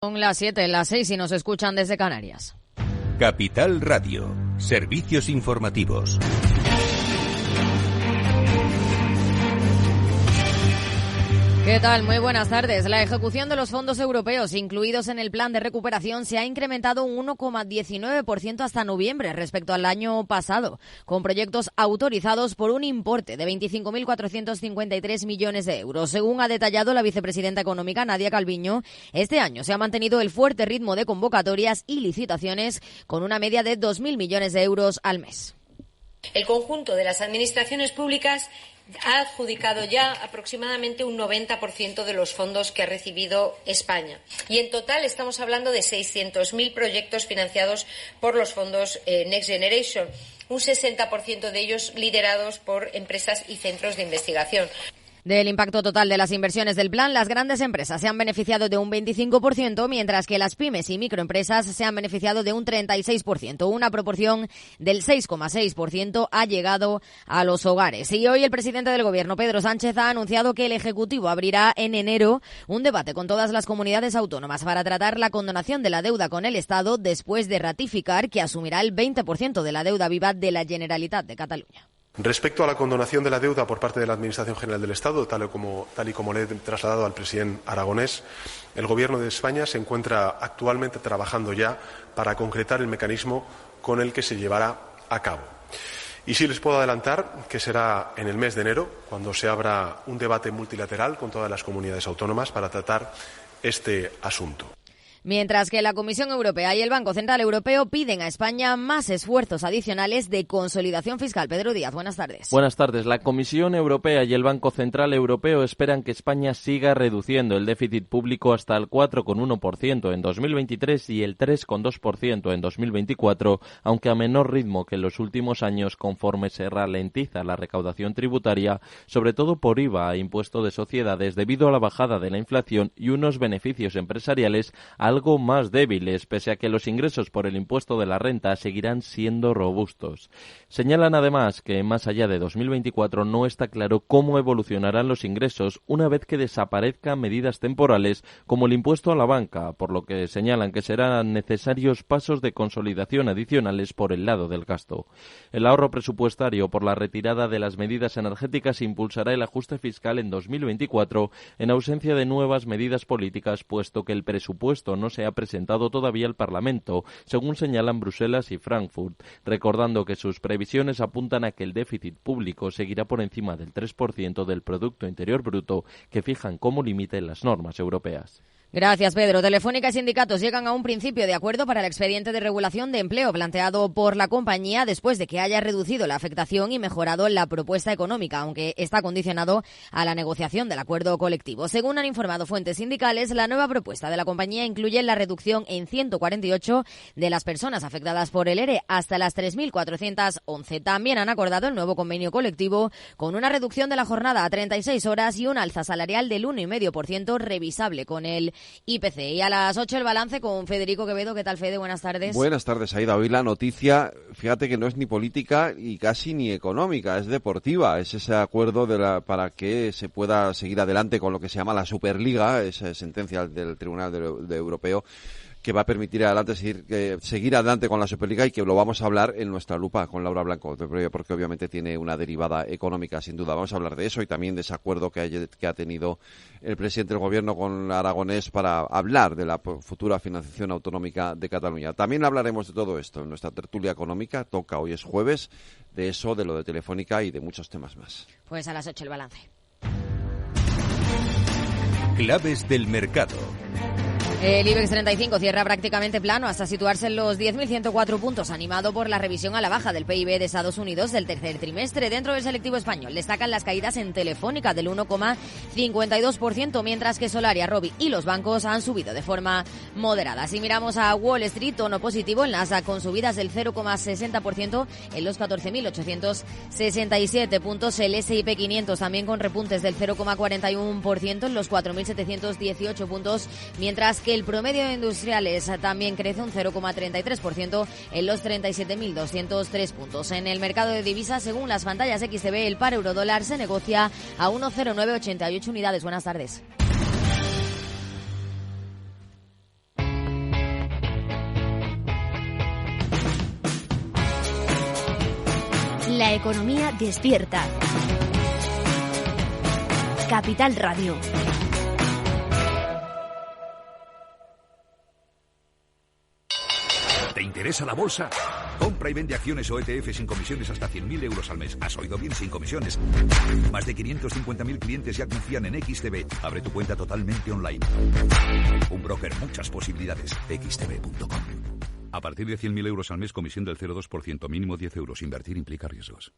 Son las 7, las 6 y nos escuchan desde Canarias. Capital Radio, servicios informativos. ¿Qué tal? Muy buenas tardes. La ejecución de los fondos europeos incluidos en el plan de recuperación se ha incrementado un 1,19% hasta noviembre respecto al año pasado, con proyectos autorizados por un importe de 25.453 millones de euros. Según ha detallado la vicepresidenta económica Nadia Calviño, este año se ha mantenido el fuerte ritmo de convocatorias y licitaciones con una media de 2.000 millones de euros al mes. El conjunto de las administraciones públicas ha adjudicado ya aproximadamente un 90% de los fondos que ha recibido España. Y en total estamos hablando de 600.000 proyectos financiados por los fondos Next Generation, un 60% de ellos liderados por empresas y centros de investigación. Del impacto total de las inversiones del plan, las grandes empresas se han beneficiado de un 25%, mientras que las pymes y microempresas se han beneficiado de un 36%. Una proporción del 6,6% ha llegado a los hogares. Y hoy el presidente del Gobierno, Pedro Sánchez, ha anunciado que el Ejecutivo abrirá en enero un debate con todas las comunidades autónomas para tratar la condonación de la deuda con el Estado, después de ratificar que asumirá el 20% de la deuda viva de la Generalitat de Cataluña. Respecto a la condonación de la deuda por parte de la Administración General del Estado, tal y como le he trasladado al presidente aragonés, el Gobierno de España se encuentra actualmente trabajando ya para concretar el mecanismo con el que se llevará a cabo. Y sí les puedo adelantar que será en el mes de enero cuando se abra un debate multilateral con todas las comunidades autónomas para tratar este asunto. Mientras que la Comisión Europea y el Banco Central Europeo piden a España más esfuerzos adicionales de consolidación fiscal. Pedro Díaz, buenas tardes. Buenas tardes. La Comisión Europea y el Banco Central Europeo esperan que España siga reduciendo el déficit público hasta el 4,1% en 2023 y el 3,2% en 2024, aunque a menor ritmo que en los últimos años conforme se ralentiza la recaudación tributaria, sobre todo por IVA e impuesto de sociedades debido a la bajada de la inflación y unos beneficios empresariales algo más débiles, pese a que los ingresos por el impuesto de la renta seguirán siendo robustos. Señalan además que más allá de 2024 no está claro cómo evolucionarán los ingresos una vez que desaparezcan medidas temporales como el impuesto a la banca, por lo que señalan que serán necesarios pasos de consolidación adicionales por el lado del gasto. El ahorro presupuestario por la retirada de las medidas energéticas impulsará el ajuste fiscal en 2024 en ausencia de nuevas medidas políticas, puesto que el presupuesto no se ha presentado todavía al Parlamento, según señalan Bruselas y Frankfurt, recordando que sus previsiones apuntan a que el déficit público seguirá por encima del 3% del Producto Interior Bruto, que fijan como límite las normas europeas. Gracias, Pedro. Telefónica y sindicatos llegan a un principio de acuerdo para el expediente de regulación de empleo planteado por la compañía después de que haya reducido la afectación y mejorado la propuesta económica, aunque está condicionado a la negociación del acuerdo colectivo. Según han informado fuentes sindicales, la nueva propuesta de la compañía incluye la reducción en 148 de las personas afectadas por el ERE hasta las 3.411. También han acordado el nuevo convenio colectivo con una reducción de la jornada a 36 horas y un alza salarial del 1,5% revisable con el IPC. Y a las 8 el balance con Federico Quevedo. ¿Qué tal, Fede? Buenas tardes. Buenas tardes, Aida. Hoy la noticia, fíjate que no es ni política y casi ni económica, es deportiva. Es ese acuerdo para que se pueda seguir adelante con lo que se llama la Superliga, esa sentencia del Tribunal Europeo, que va a permitir seguir adelante con la Superliga y que lo vamos a hablar en nuestra lupa con Laura Blanco, porque obviamente tiene una derivada económica, sin duda. Vamos a hablar de eso y también de ese acuerdo que ha tenido el presidente del Gobierno con Aragonés para hablar de la futura financiación autonómica de Cataluña. También hablaremos de todo esto en nuestra tertulia económica. Toca, hoy es jueves, de eso, de lo de Telefónica y de muchos temas más. Pues a las 8 el balance. Claves del mercado. El IBEX 35 cierra prácticamente plano hasta situarse en los 10.104 puntos, animado por la revisión a la baja del PIB de Estados Unidos del tercer trimestre. Dentro del selectivo español destacan las caídas en Telefónica del 1,52%, mientras que Solaria, Robi y los bancos han subido de forma moderada. Si miramos a Wall Street, tono positivo en Nasdaq con subidas del 0,60% en los 14.867 puntos. El S&P 500 también con repuntes del 0,41% en los 4.718 puntos, mientras que el promedio de industriales también crece un 0,33% en los 37.203 puntos. En el mercado de divisas, según las pantallas XTB, el par euro-dólar se negocia a 1,0988 unidades. Buenas tardes. La economía despierta. Capital Radio. ¿Te interesa la bolsa? Compra y vende acciones o ETF sin comisiones hasta 100.000 euros al mes. ¿Has oído bien? Sin comisiones. Más de 550.000 clientes ya confían en XTB. Abre tu cuenta totalmente online. Un broker, muchas posibilidades. XTB.com. A partir de 100.000 euros al mes, comisión del 0,2%, mínimo 10 euros. Invertir implica riesgos.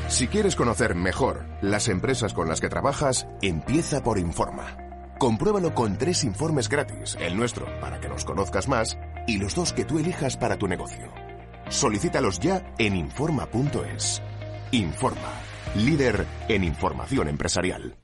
Si quieres conocer mejor las empresas con las que trabajas, empieza por Informa. Compruébalo con 3 informes gratis, el nuestro para que nos conozcas más y los 2 que tú elijas para tu negocio. Solicítalos ya en Informa.es. Informa, líder en información empresarial.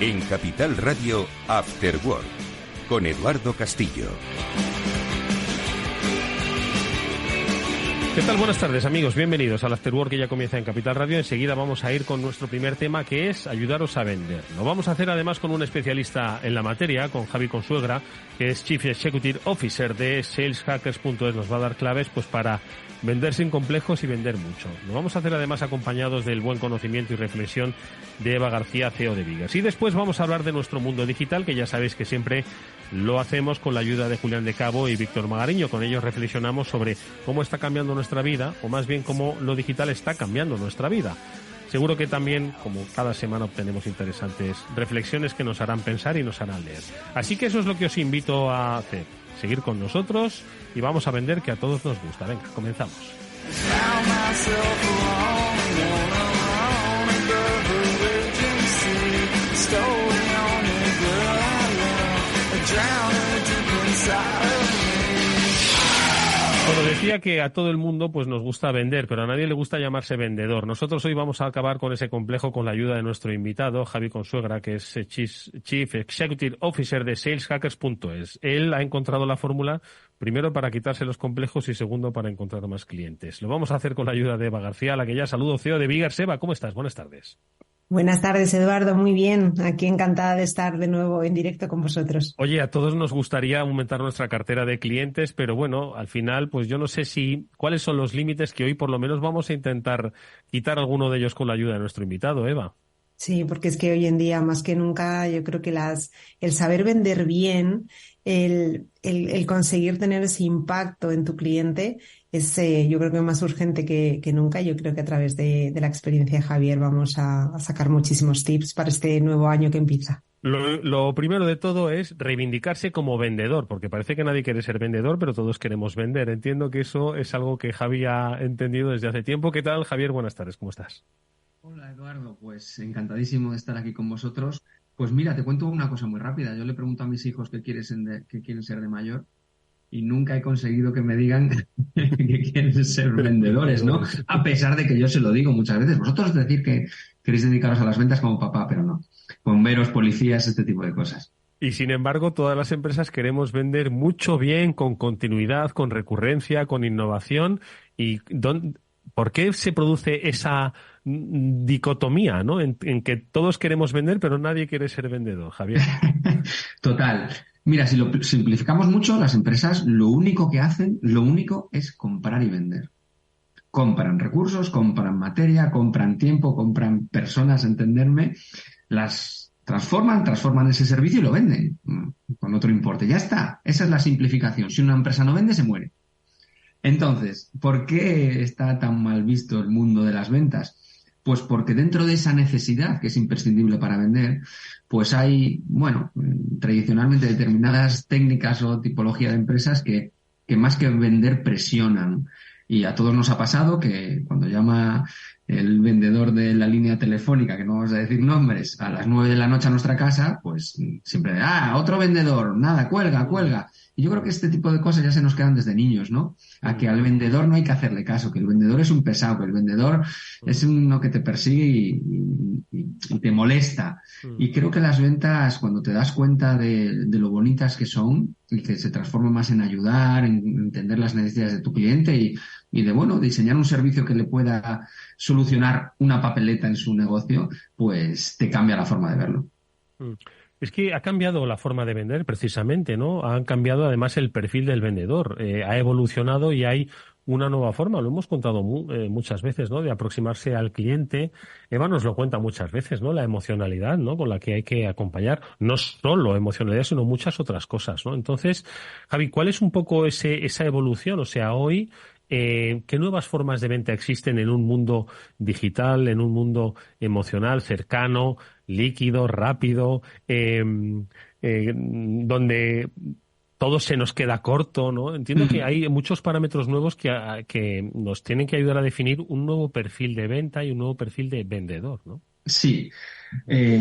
En Capital Radio, After Work, con Eduardo Castillo. ¿Qué tal? Buenas tardes, amigos. Bienvenidos al After Work, que ya comienza en Capital Radio. Enseguida vamos a ir con nuestro primer tema, que es ayudaros a vender. Lo vamos a hacer además con un especialista en la materia, con Javi Consuegra, que es Chief Executive Officer de SalesHackers.es. Nos va a dar claves pues para vender sin complejos y vender mucho. Lo vamos a hacer además acompañados del buen conocimiento y reflexión de Eva García, CEO de Biggers. Y después vamos a hablar de nuestro mundo digital, que ya sabéis que siempre lo hacemos con la ayuda de Julián de Cabo y Víctor Magariño. Con ellos reflexionamos sobre cómo está cambiando nuestra vida, o más bien cómo lo digital está cambiando nuestra vida. Seguro que también, como cada semana, obtenemos interesantes reflexiones que nos harán pensar y nos harán leer. Así que eso es lo que os invito a hacer. Seguir con nosotros y vamos a vender, que a todos nos gusta. Venga, comenzamos. Bueno, decía que a todo el mundo pues nos gusta vender, pero a nadie le gusta llamarse vendedor. Nosotros hoy vamos a acabar con ese complejo con la ayuda de nuestro invitado, Javi Consuegra, que es Chief Executive Officer de SalesHackers.es. Él ha encontrado la fórmula, primero para quitarse los complejos y segundo para encontrar más clientes. Lo vamos a hacer con la ayuda de Eva García, a la que ya saludo, CEO de Biggers. Eva, ¿cómo estás? Buenas tardes. Buenas tardes, Eduardo. Muy bien. Aquí encantada de estar de nuevo en directo con vosotros. Oye, a todos nos gustaría aumentar nuestra cartera de clientes, pero bueno, al final, pues yo no sé cuáles son los límites, que hoy por lo menos vamos a intentar quitar alguno de ellos con la ayuda de nuestro invitado, Eva. Sí, porque es que hoy en día, más que nunca, yo creo que el saber vender bien, el conseguir tener ese impacto en tu cliente es, yo creo que más urgente que nunca. Yo creo que a través de la experiencia de Javier vamos a sacar muchísimos tips para este nuevo año que empieza. Lo primero de todo es reivindicarse como vendedor, porque parece que nadie quiere ser vendedor, pero todos queremos vender. Entiendo que eso es algo que Javi ha entendido desde hace tiempo. ¿Qué tal, Javier? Buenas tardes, ¿cómo estás? Hola, Eduardo. Pues encantadísimo de estar aquí con vosotros. Pues mira, te cuento una cosa muy rápida. Yo le pregunto a mis hijos qué quieren ser de mayor y nunca he conseguido que me digan que quieren ser vendedores, ¿no? A pesar de que yo se lo digo muchas veces. Vosotros decir que queréis dedicaros a las ventas como papá, pero no. Bomberos, policías, este tipo de cosas. Y sin embargo, todas las empresas queremos vender mucho bien, con continuidad, con recurrencia, con innovación. ¿Y por qué se produce esa dicotomía, ¿no? En que todos queremos vender, pero nadie quiere ser vendedor, Javier? Total. Mira, si lo simplificamos mucho, las empresas lo único es comprar y vender. Compran recursos, compran materia, compran tiempo, compran personas, entenderme, las transforman ese servicio y lo venden con otro importe. Ya está. Esa es la simplificación. Si una empresa no vende, se muere. Entonces, ¿por qué está tan mal visto el mundo de las ventas? Pues porque dentro de esa necesidad, que es imprescindible para vender, pues hay, tradicionalmente determinadas técnicas o tipología de empresas que más que vender presionan. Y a todos nos ha pasado que cuando llama el vendedor de la línea telefónica, que no vamos a decir nombres, a las 9 de la noche a nuestra casa, pues siempre, otro vendedor, nada, cuelga. Y yo creo que este tipo de cosas ya se nos quedan desde niños, ¿no? A que al vendedor no hay que hacerle caso, que el vendedor es un pesado, que el vendedor es uno que te persigue y te molesta. Y creo que las ventas, cuando te das cuenta de lo bonitas que son y que se transforman más en ayudar, en entender las necesidades de tu cliente y de, bueno, diseñar un servicio que le pueda solucionar una papeleta en su negocio, pues te cambia la forma de verlo. Es que ha cambiado la forma de vender precisamente, ¿no? Han cambiado además el perfil del vendedor, ha evolucionado y hay una nueva forma, lo hemos contado muchas veces, ¿no? De aproximarse al cliente. Eva nos lo cuenta muchas veces, ¿no? La emocionalidad, ¿no? Con la que hay que acompañar, no solo emocionalidad, sino muchas otras cosas, ¿no? Entonces, Javi, ¿cuál es un poco esa evolución? O sea, hoy, ¿qué nuevas formas de venta existen en un mundo digital, en un mundo emocional, cercano, líquido, rápido, donde todo se nos queda corto, ¿no? Entiendo que hay muchos parámetros nuevos que nos tienen que ayudar a definir un nuevo perfil de venta y un nuevo perfil de vendedor, ¿no? Sí,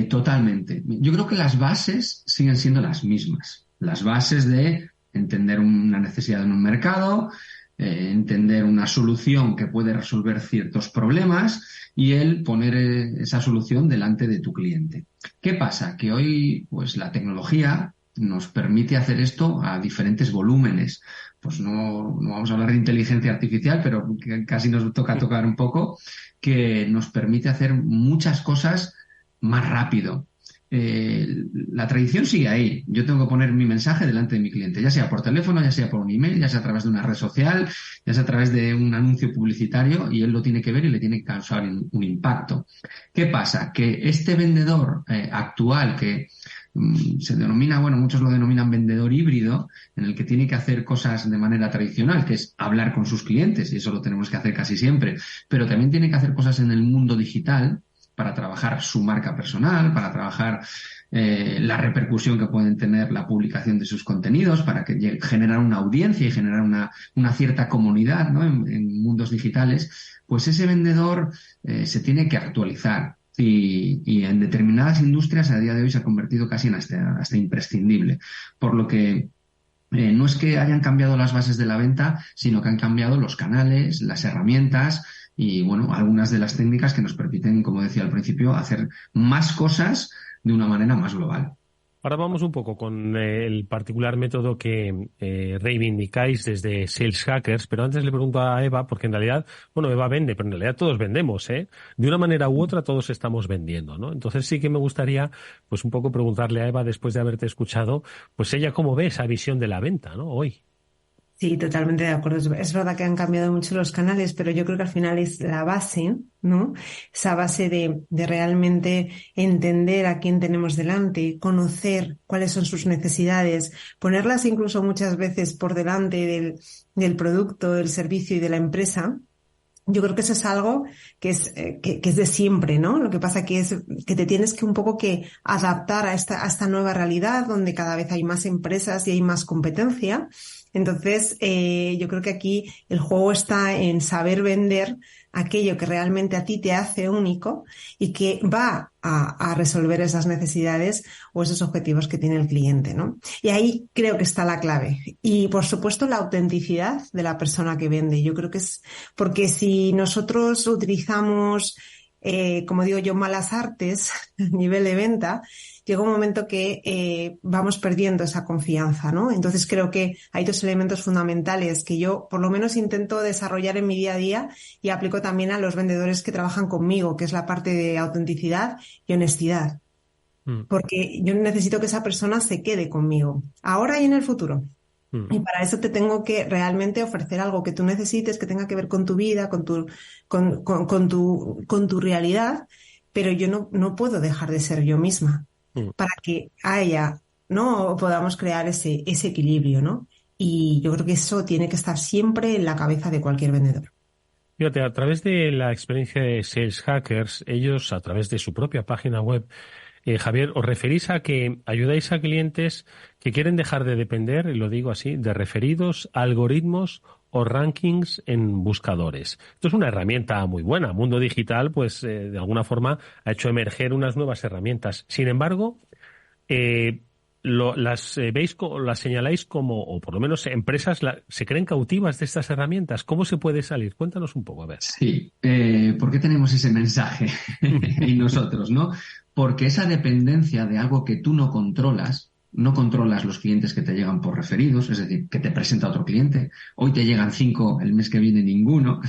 totalmente. Yo creo que las bases siguen siendo las mismas. Las bases de entender una necesidad en un mercado, entender una solución que puede resolver ciertos problemas y el poner esa solución delante de tu cliente. ¿Qué pasa? Que hoy, pues la tecnología nos permite hacer esto a diferentes volúmenes. Pues no vamos a hablar de inteligencia artificial, pero casi nos toca tocar un poco, que nos permite hacer muchas cosas más rápido. La tradición sigue ahí. Yo tengo que poner mi mensaje delante de mi cliente, ya sea por teléfono, ya sea por un email, ya sea a través de una red social, ya sea a través de un anuncio publicitario, y él lo tiene que ver y le tiene que causar un impacto. ¿Qué pasa? Que este vendedor actual que se denomina, bueno, muchos lo denominan vendedor híbrido, en el que tiene que hacer cosas de manera tradicional, que es hablar con sus clientes, y eso lo tenemos que hacer casi siempre, pero también tiene que hacer cosas en el mundo digital para trabajar su marca personal, para trabajar la repercusión que pueden tener la publicación de sus contenidos, para que generar una audiencia y generar una cierta comunidad, ¿no? en mundos digitales, pues ese vendedor se tiene que actualizar. Y en determinadas industrias a día de hoy se ha convertido casi en hasta imprescindible. Por lo que no es que hayan cambiado las bases de la venta, sino que han cambiado los canales, las herramientas y, bueno, algunas de las técnicas que nos permiten, como decía al principio, hacer más cosas de una manera más global. Ahora vamos un poco con el particular método que reivindicáis desde Sales Hackers, pero antes le pregunto a Eva, porque en realidad, bueno, Eva vende, pero en realidad todos vendemos, ¿eh? De una manera u otra todos estamos vendiendo, ¿no? Entonces sí que me gustaría, pues un poco preguntarle a Eva, después de haberte escuchado, pues ella cómo ve esa visión de la venta, ¿no? Hoy. Sí, totalmente de acuerdo. Es verdad que han cambiado mucho los canales, pero yo creo que al final es la base, ¿no? Esa base de realmente entender a quién tenemos delante, conocer cuáles son sus necesidades, ponerlas incluso muchas veces por delante del producto, del servicio y de la empresa. Yo creo que eso es algo que es de siempre, ¿no? Lo que pasa que es que te tienes que un poco que adaptar a esta nueva realidad donde cada vez hay más empresas y hay más competencia. Entonces, yo creo que aquí el juego está en saber vender aquello que realmente a ti te hace único y que va a resolver esas necesidades o esos objetivos que tiene el cliente, ¿no? Y ahí creo que está la clave. Y, por supuesto, la autenticidad de la persona que vende. Yo creo que es porque si nosotros utilizamos, como digo yo, malas artes a nivel de venta, llega un momento que vamos perdiendo esa confianza, ¿no? Entonces creo que hay dos elementos fundamentales que yo por lo menos intento desarrollar en mi día a día y aplico también a los vendedores que trabajan conmigo, que es la parte de autenticidad y honestidad. Porque yo necesito que esa persona se quede conmigo, ahora y en el futuro. Y para eso te tengo que realmente ofrecer algo que tú necesites, que tenga que ver con tu vida, con tu realidad, pero yo no puedo dejar de ser yo misma. Para que haya, ¿no? Podamos crear ese equilibrio, ¿no? Y yo creo que eso tiene que estar siempre en la cabeza de cualquier vendedor. Fíjate, a través de la experiencia de Sales Hackers, ellos, a través de su propia página web, Javier, os referís a que ayudáis a clientes que quieren dejar de depender, y lo digo así, de referidos, algoritmos o rankings en buscadores. Esto es una herramienta muy buena. Mundo Digital, pues, de alguna forma ha hecho emerger unas nuevas herramientas. Sin embargo, las señaláis como, o por lo menos empresas se creen cautivas de estas herramientas. ¿Cómo se puede salir? Cuéntanos un poco, a ver. Sí, ¿por qué tenemos ese mensaje en nosotros, no? Porque esa dependencia de algo que tú no controlas los clientes que te llegan por referidos, es decir, que te presenta otro cliente, hoy te llegan 5, el mes que viene ninguno,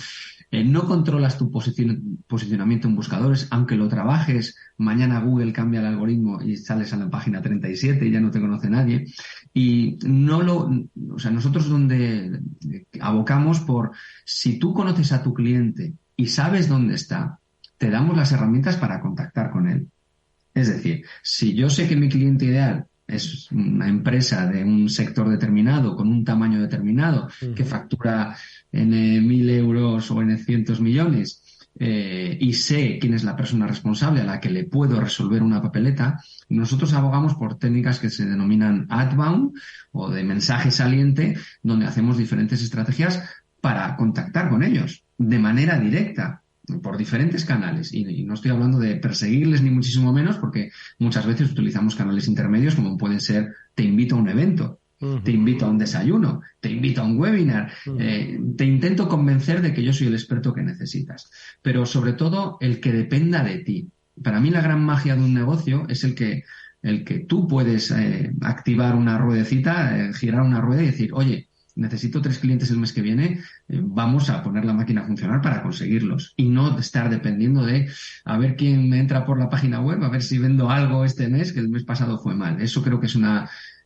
no controlas tu posicionamiento en buscadores, aunque lo trabajes, mañana Google cambia el algoritmo y sales a la página 37 y ya no te conoce nadie. Y nosotros donde abocamos por, si tú conoces a tu cliente y sabes dónde está, te damos las herramientas para contactar con él. Es decir, si yo sé que mi cliente ideal es una empresa de un sector determinado, con un tamaño determinado, que factura en 1.000 euros o en cientos millones, y sé quién es la persona responsable a la que le puedo resolver una papeleta, nosotros abogamos por técnicas que se denominan outbound o de mensaje saliente, donde hacemos diferentes estrategias para contactar con ellos de manera directa, por diferentes canales, y no estoy hablando de perseguirles ni muchísimo menos, porque muchas veces utilizamos canales intermedios como pueden ser: te invito a un evento, te invito a un desayuno, te invito a un webinar, te intento convencer de que yo soy el experto que necesitas, pero sobre todo el que dependa de ti. Para mí la gran magia de un negocio es el que tú puedes activar una ruedecita, girar una rueda y decir: oye, necesito 3 clientes el mes que viene, vamos a poner la máquina a funcionar para conseguirlos. Y no estar dependiendo de a ver quién me entra por la página web, a ver si vendo algo este mes, que el mes pasado fue mal. Eso creo que es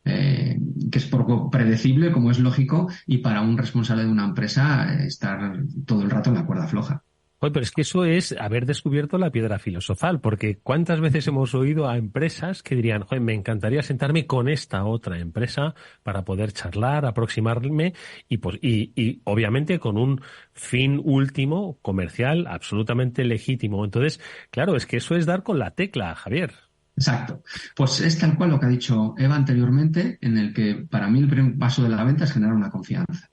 que es poco predecible, como es lógico, y para un responsable de una empresa estar todo el rato en la cuerda floja. Oye, pero es que eso es haber descubierto la piedra filosofal, porque ¿cuántas veces hemos oído a empresas que dirían: joder, me encantaría sentarme con esta otra empresa para poder charlar, aproximarme y obviamente con un fin último comercial absolutamente legítimo? Entonces, claro, es que eso es dar con la tecla, Javier. Exacto. Pues es tal cual lo que ha dicho Eva anteriormente, en el que para mí el primer paso de la venta es generar una confianza.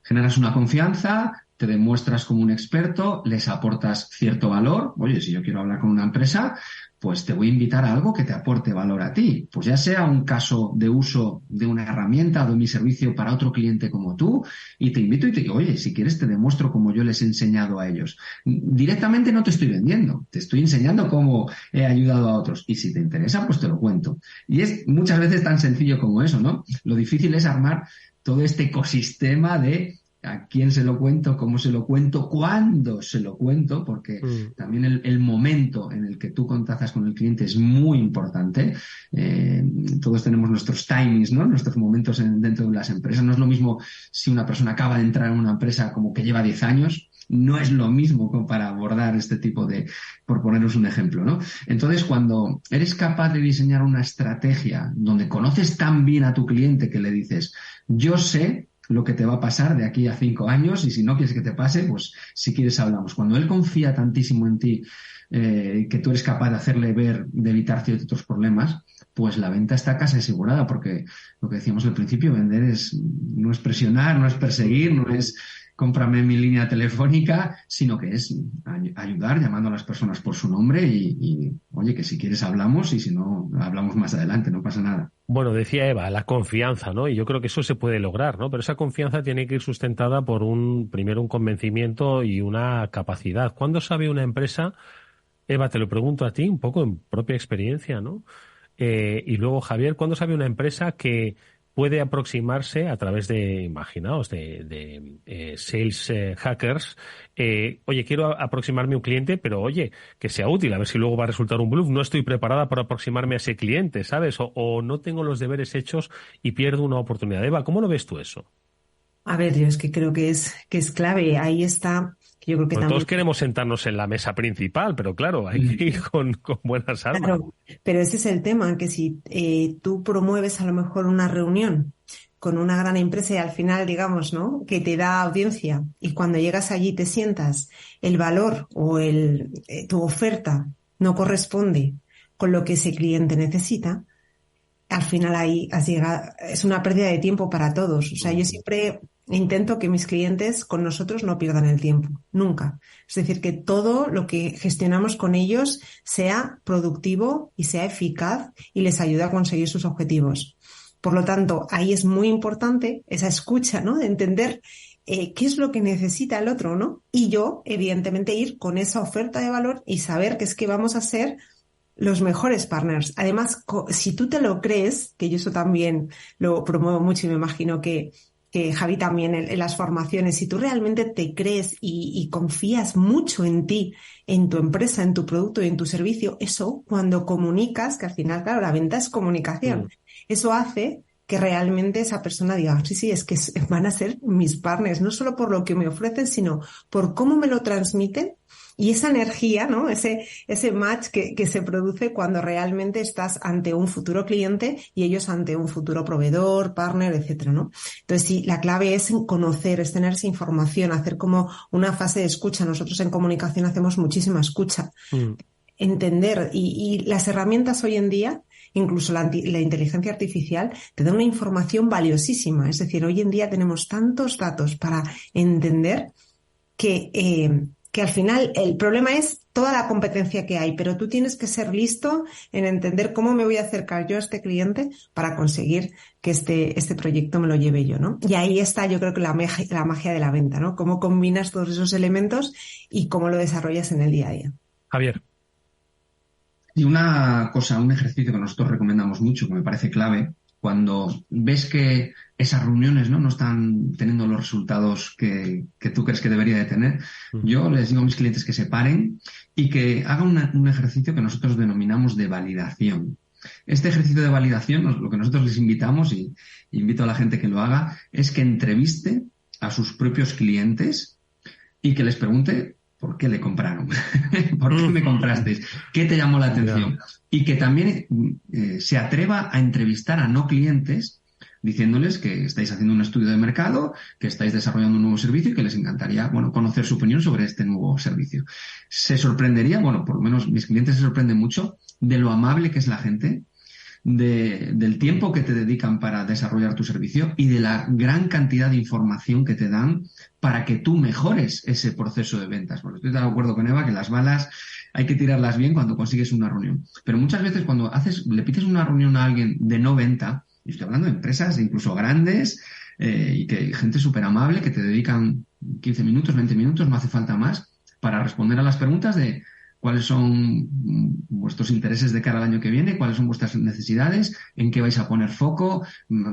Generas una confianza, te demuestras como un experto, les aportas cierto valor. Oye, si yo quiero hablar con una empresa, pues te voy a invitar a algo que te aporte valor a ti. Pues ya sea un caso de uso de una herramienta o de mi servicio para otro cliente como tú, y te invito y te digo: oye, si quieres te demuestro cómo yo les he enseñado a ellos. Directamente no te estoy vendiendo, te estoy enseñando cómo he ayudado a otros. Y si te interesa, pues te lo cuento. Y es muchas veces tan sencillo como eso, ¿no? Lo difícil es armar todo este ecosistema de a quién se lo cuento, cómo se lo cuento, cuándo se lo cuento, porque también el momento en el que tú contactas con el cliente es muy importante. Todos tenemos nuestros timings, ¿no? Nuestros momentos dentro de las empresas. No es lo mismo si una persona acaba de entrar en una empresa como que lleva 10 años. No es lo mismo como para abordar este tipo de, por poneros un ejemplo, ¿no? Entonces, cuando eres capaz de diseñar una estrategia donde conoces tan bien a tu cliente que le dices: yo sé lo que te va a pasar de aquí a 5 años, y si no quieres que te pase, pues si quieres hablamos. Cuando él confía tantísimo en ti, que tú eres capaz de hacerle ver, de evitar ciertos problemas, pues la venta está casi asegurada, porque lo que decíamos al principio, vender no es presionar, no es perseguir, no es cómprame mi línea telefónica, sino que es ayudar llamando a las personas por su nombre y oye, que si quieres hablamos, y si no, hablamos más adelante, no pasa nada. Bueno, decía Eva, la confianza, ¿no? Y yo creo que eso se puede lograr, ¿no? Pero esa confianza tiene que ir sustentada por primero un convencimiento y una capacidad. ¿Cuándo sabe una empresa? Eva, te lo pregunto a ti, un poco en propia experiencia, ¿no? Y luego, Javier, ¿cuándo sabe una empresa que puede aproximarse a través de, imaginaos, de sales hackers? Oye, quiero aproximarme a un cliente, pero oye, que sea útil, a ver si luego va a resultar un bluff. No estoy preparada para aproximarme a ese cliente, ¿sabes? O no tengo los deberes hechos y pierdo una oportunidad. Eva, ¿cómo lo ves tú eso? A ver, yo es que creo que es clave. Ahí está. Yo creo que pues también... Todos queremos sentarnos en la mesa principal, pero claro, hay que ir con buenas armas. Claro, pero ese es el tema, que si tú promueves a lo mejor una reunión con una gran empresa y al final, digamos, ¿no?, que te da audiencia, y cuando llegas allí te sientas, el valor o tu oferta no corresponde con lo que ese cliente necesita, al final ahí has llegado, es una pérdida de tiempo para todos. O sea, yo siempre intento que mis clientes con nosotros no pierdan el tiempo, nunca. Es decir, que todo lo que gestionamos con ellos sea productivo y sea eficaz y les ayude a conseguir sus objetivos. Por lo tanto, ahí es muy importante esa escucha, ¿no? De entender qué es lo que necesita el otro, ¿no? Y yo, evidentemente, ir con esa oferta de valor y saber que es que vamos a ser los mejores partners. Además, si tú te lo crees, que yo eso también lo promuevo mucho y me imagino que Javi también en las formaciones, si tú realmente te crees y confías mucho en ti, en tu empresa, en tu producto y en tu servicio, eso cuando comunicas, que al final, claro, la venta es comunicación, eso hace que realmente esa persona diga, sí, es que van a ser mis partners, no solo por lo que me ofrecen, sino por cómo me lo transmiten. Y esa energía, ¿no? Ese match que se produce cuando realmente estás ante un futuro cliente y ellos ante un futuro proveedor, partner, etcétera, ¿no? Entonces, sí, la clave es conocer, es tener esa información, hacer como una fase de escucha. Nosotros en comunicación hacemos muchísima escucha. Entender. Y las herramientas hoy en día, incluso la inteligencia artificial, te da una información valiosísima. Es decir, hoy en día tenemos tantos datos para entender que al final el problema es toda la competencia que hay, pero tú tienes que ser listo en entender cómo me voy a acercar yo a este cliente para conseguir que este proyecto me lo lleve yo, ¿no? Y ahí está, yo creo que la magia de la venta, ¿no? Cómo combinas todos esos elementos y cómo lo desarrollas en el día a día. Javier. Y una cosa, un ejercicio que nosotros recomendamos mucho, que me parece clave, cuando ves que esas reuniones no están teniendo los resultados que tú crees que debería de tener, yo les digo a mis clientes que se paren y que hagan un ejercicio que nosotros denominamos de validación. Este ejercicio de validación, lo que nosotros les invitamos, y invito a la gente que lo haga, es que entreviste a sus propios clientes y que les pregunte ¿por qué le compraron? ¿Por qué me compraste? ¿Qué te llamó la atención? Y que también se atreva a entrevistar a no clientes diciéndoles que estáis haciendo un estudio de mercado, que estáis desarrollando un nuevo servicio y que les encantaría, conocer su opinión sobre este nuevo servicio. Se sorprendería, por lo menos mis clientes se sorprenden mucho de lo amable que es la gente, del tiempo que te dedican para desarrollar tu servicio y de la gran cantidad de información que te dan para que tú mejores ese proceso de ventas. Porque estoy de acuerdo con Eva que las balas hay que tirarlas bien cuando consigues una reunión. Pero muchas veces cuando le pides una reunión a alguien de no venta, y estoy hablando de empresas incluso grandes y que hay gente súper amable que te dedican 15 minutos, 20 minutos, no hace falta más, para responder a las preguntas de cuáles son vuestros intereses de cara al año que viene, cuáles son vuestras necesidades, en qué vais a poner foco,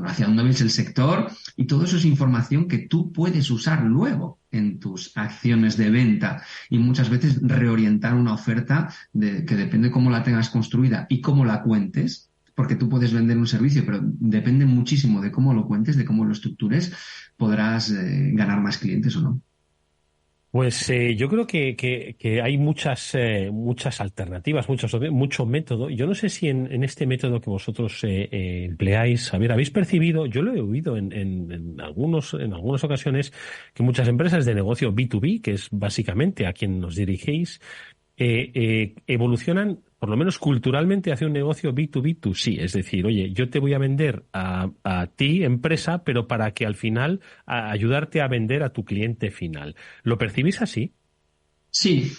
hacia dónde veis el sector, y todo eso es información que tú puedes usar luego en tus acciones de venta y muchas veces reorientar una oferta que depende cómo la tengas construida y cómo la cuentes, porque tú puedes vender un servicio, pero depende muchísimo de cómo lo cuentes, de cómo lo estructures, podrás ganar más clientes o no. Pues yo creo que hay muchas alternativas, mucho método. Yo no sé si en este método que vosotros empleáis, habéis percibido, yo lo he oído en algunas ocasiones, que muchas empresas de negocio B2B, que es básicamente a quien nos dirigéis, evolucionan, por lo menos culturalmente, hacia un negocio B2B2C. Es decir, oye, yo te voy a vender a ti, empresa, pero para que al final ayudarte a vender a tu cliente final. ¿Lo percibís así? Sí,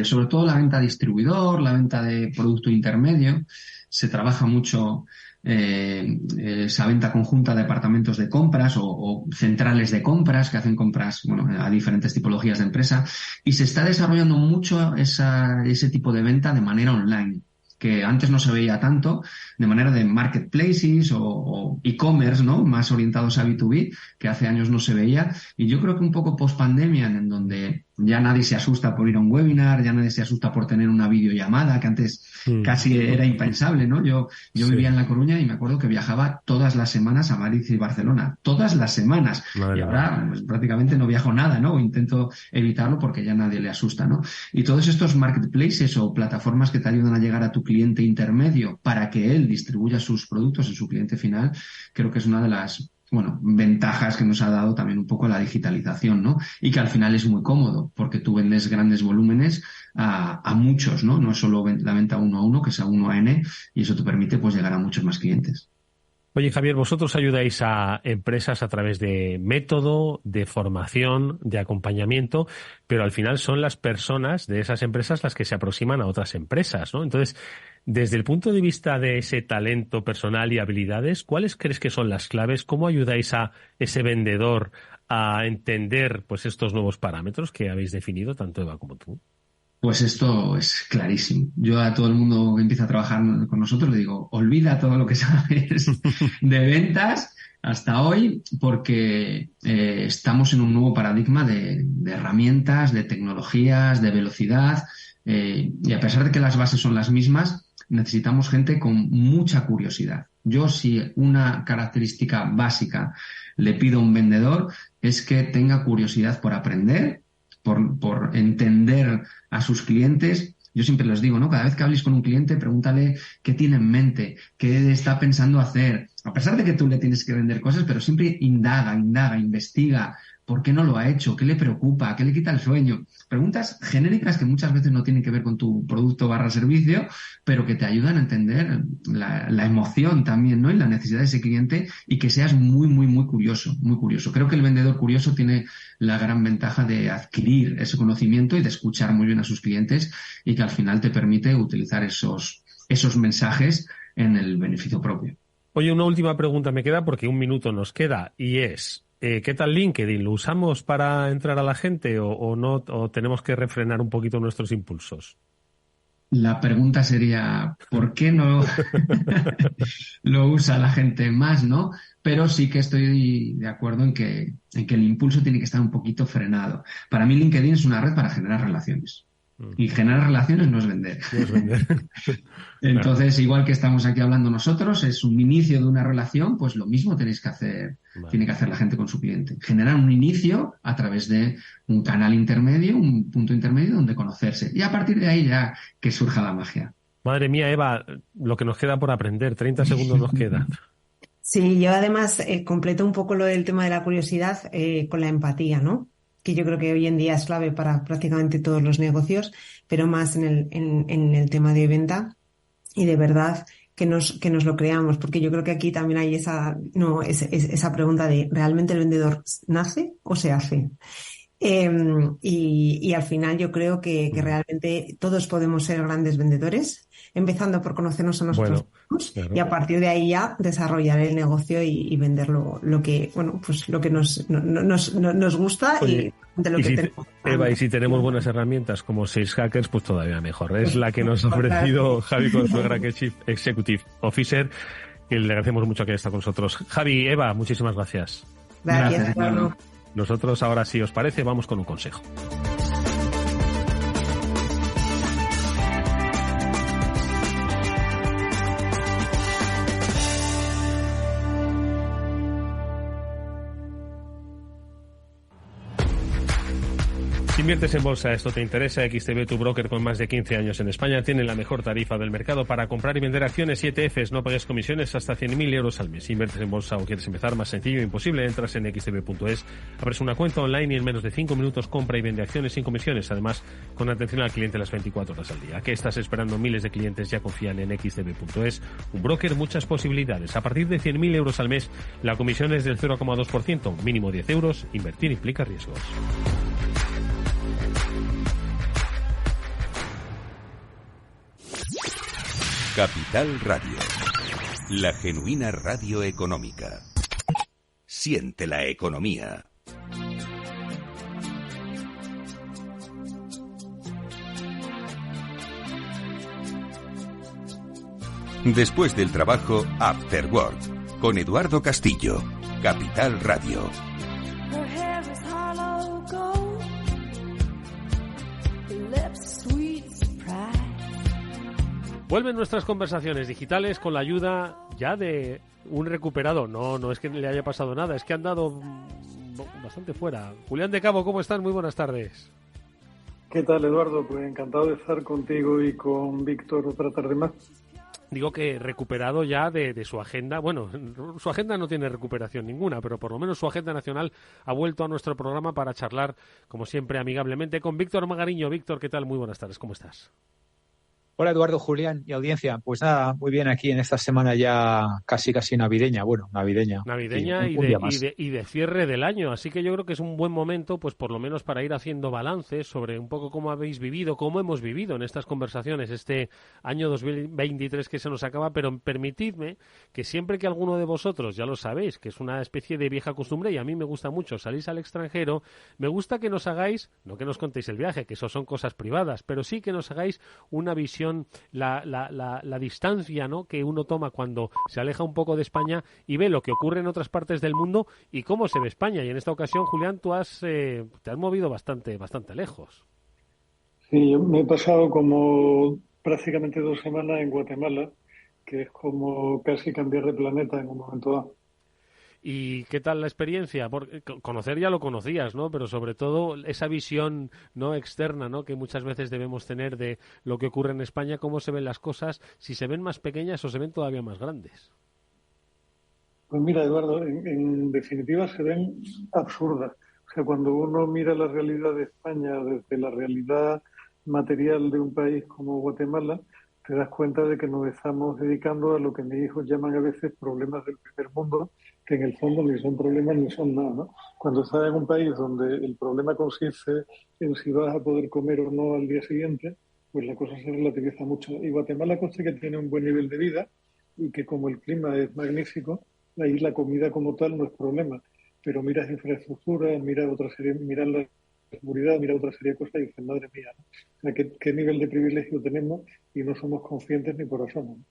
sobre todo la venta a distribuidor, la venta de producto intermedio. Se trabaja mucho esa venta conjunta de departamentos de compras o centrales de compras que hacen compras a diferentes tipologías de empresa, y se está desarrollando mucho ese tipo de venta de manera online, que antes no se veía tanto, de manera de marketplaces o e-commerce, ¿no? Más orientados a B2B, que hace años no se veía. Y yo creo que un poco post-pandemia, en donde ya nadie se asusta por ir a un webinar, ya nadie se asusta por tener una videollamada, que antes casi era impensable, ¿no? Yo vivía en La Coruña y me acuerdo que viajaba todas las semanas a Madrid y Barcelona, todas las semanas. Y ahora prácticamente no viajo nada, ¿no? O intento evitarlo porque ya nadie le asusta, ¿no? Y todos estos marketplaces o plataformas que te ayudan a llegar a tu cliente intermedio para que él distribuya sus productos en su cliente final, creo que es una de las ventajas que nos ha dado también un poco la digitalización, ¿no? Y que al final es muy cómodo, porque tú vendes grandes volúmenes a muchos, ¿no? No es solo la venta uno a uno, que es a uno a N, y eso te permite pues llegar a muchos más clientes. Oye, Javier, vosotros ayudáis a empresas a través de método, de formación, de acompañamiento, pero al final son las personas de esas empresas las que se aproximan a otras empresas, ¿no? Entonces, desde el punto de vista de ese talento personal y habilidades, ¿cuáles crees que son las claves? ¿Cómo ayudáis a ese vendedor a entender pues estos nuevos parámetros que habéis definido, tanto Eva como tú? Pues esto es clarísimo. Yo a todo el mundo que empieza a trabajar con nosotros le digo, olvida todo lo que sabes de ventas hasta hoy, porque estamos en un nuevo paradigma de herramientas, de tecnologías, de velocidad, y a pesar de que las bases son las mismas, necesitamos gente con mucha curiosidad. Yo, si una característica básica le pido a un vendedor, es que tenga curiosidad por aprender, por entender a sus clientes. Yo siempre les digo, ¿no? Cada vez que hables con un cliente, pregúntale qué tiene en mente, qué está pensando hacer. A pesar de que tú le tienes que vender cosas, pero siempre indaga, investiga. ¿Por qué no lo ha hecho? ¿Qué le preocupa? ¿Qué le quita el sueño? Preguntas genéricas que muchas veces no tienen que ver con tu producto / servicio, pero que te ayudan a entender la emoción también, ¿no? Y la necesidad de ese cliente, y que seas muy, muy, muy curioso, muy curioso. Creo que el vendedor curioso tiene la gran ventaja de adquirir ese conocimiento y de escuchar muy bien a sus clientes, y que al final te permite utilizar esos mensajes en el beneficio propio. Oye, una última pregunta me queda, porque un minuto nos queda, y es... ¿qué tal LinkedIn? ¿Lo usamos para entrar a la gente o no? ¿O tenemos que refrenar un poquito nuestros impulsos? La pregunta sería, ¿por qué no lo usa la gente más, no? Pero sí que estoy de acuerdo en que el impulso tiene que estar un poquito frenado. Para mí LinkedIn es una red para generar relaciones. Y generar relaciones no es vender. No es vender. Entonces, igual que estamos aquí hablando nosotros, es un inicio de una relación, pues lo mismo tenéis que hacer, tiene que hacer la gente con su cliente. Generar un inicio a través de un canal intermedio, un punto intermedio donde conocerse. Y a partir de ahí ya que surja la magia. Madre mía, Eva, lo que nos queda por aprender, 30 segundos nos quedan. Sí, yo además completo un poco lo del tema de la curiosidad con la empatía, ¿no? Que yo creo que hoy en día es clave para prácticamente todos los negocios, pero más en el tema de venta, y de verdad que nos lo creamos, porque yo creo que aquí también hay esa pregunta de ¿realmente el vendedor nace o se hace? Y al final yo creo que realmente todos podemos ser grandes vendedores, empezando por conocernos a nosotros mismos, claro. Y a partir de ahí ya desarrollar el negocio y vender lo que nos gusta. Oye, y de lo que tenemos. Eva, y si tenemos buenas herramientas como Sales Hackers, pues todavía mejor. Es la que nos ha ofrecido Javi Consuegra, que es Chief Executive Officer, que le agradecemos mucho que esté con nosotros. Javi, Eva, muchísimas gracias. Gracias, Eduardo. Nosotros ahora, si os parece, vamos con un consejo. Si inviertes en bolsa, esto te interesa, XTB, tu broker con más de 15 años en España, tiene la mejor tarifa del mercado para comprar y vender acciones y ETFs. No pagues comisiones hasta 100.000 euros al mes. Si inviertes en bolsa o quieres empezar, más sencillo, imposible, entras en xtb.es, abres una cuenta online y en menos de 5 minutos compra y vende acciones sin comisiones. Además, con atención al cliente las 24 horas al día. ¿A qué estás esperando? Miles de clientes ya confían en xtb.es. Un broker, muchas posibilidades. A partir de 100.000 euros al mes, la comisión es del 0,2%, mínimo 10 euros. Invertir implica riesgos. Capital Radio, la genuina radio económica. Siente la economía. Después del trabajo, After Work, con Eduardo Castillo, Capital Radio. Vuelven nuestras conversaciones digitales con la ayuda ya de un recuperado. No es que le haya pasado nada, es que han dado bastante fuera. Julián de Cabo, ¿cómo están? Muy buenas tardes. ¿Qué tal, Eduardo? Pues encantado de estar contigo y con Víctor otra tarde más. Digo que recuperado ya de su agenda. Bueno, su agenda no tiene recuperación ninguna, pero por lo menos su agenda nacional ha vuelto a nuestro programa para charlar, como siempre, amigablemente con Víctor Magariño. Víctor, ¿qué tal? Muy buenas tardes, ¿cómo estás? Hola Eduardo, Julián y audiencia. Pues nada, muy bien aquí en esta semana ya casi navideña. Bueno, navideña. Navideña sí, y de cierre del año. Así que yo creo que es un buen momento, pues por lo menos para ir haciendo balances sobre un poco cómo habéis vivido, cómo hemos vivido en estas conversaciones este año 2023 que se nos acaba. Pero permitidme que siempre que alguno de vosotros, ya lo sabéis, que es una especie de vieja costumbre y a mí me gusta mucho, salís al extranjero, me gusta que nos hagáis, no que nos contéis el viaje, que eso son cosas privadas, pero sí que nos hagáis una visión, la distancia, ¿no?, que uno toma cuando se aleja un poco de España y ve lo que ocurre en otras partes del mundo y cómo se ve España. Y en esta ocasión, Julián, tú te has movido bastante lejos. Sí, yo me he pasado como prácticamente 2 semanas en Guatemala, que es como casi cambiar de planeta en un momento dado. ¿Y qué tal la experiencia? Porque conocer ya lo conocías, ¿no? Pero sobre todo esa visión no externa, ¿no?, que muchas veces debemos tener de lo que ocurre en España, cómo se ven las cosas, si se ven más pequeñas o se ven todavía más grandes. Pues mira, Eduardo, en definitiva se ven absurdas. O sea, cuando uno mira la realidad de España desde la realidad material de un país como Guatemala, te das cuenta de que nos estamos dedicando a lo que mis hijos llaman a veces problemas del primer mundo, que en el fondo ni son problemas ni son nada, ¿no? Cuando estás en un país donde el problema consiste en si vas a poder comer o no al día siguiente, pues la cosa se relativiza mucho. Y Guatemala consta que tiene un buen nivel de vida y que como el clima es magnífico, ahí la comida como tal no es problema. Pero miras infraestructura, miras otra serie, miras la seguridad, mira otra serie de cosas y dices, madre mía, ¿no? O sea, ¿qué nivel de privilegio tenemos y no somos conscientes ni por asomo, ¿no?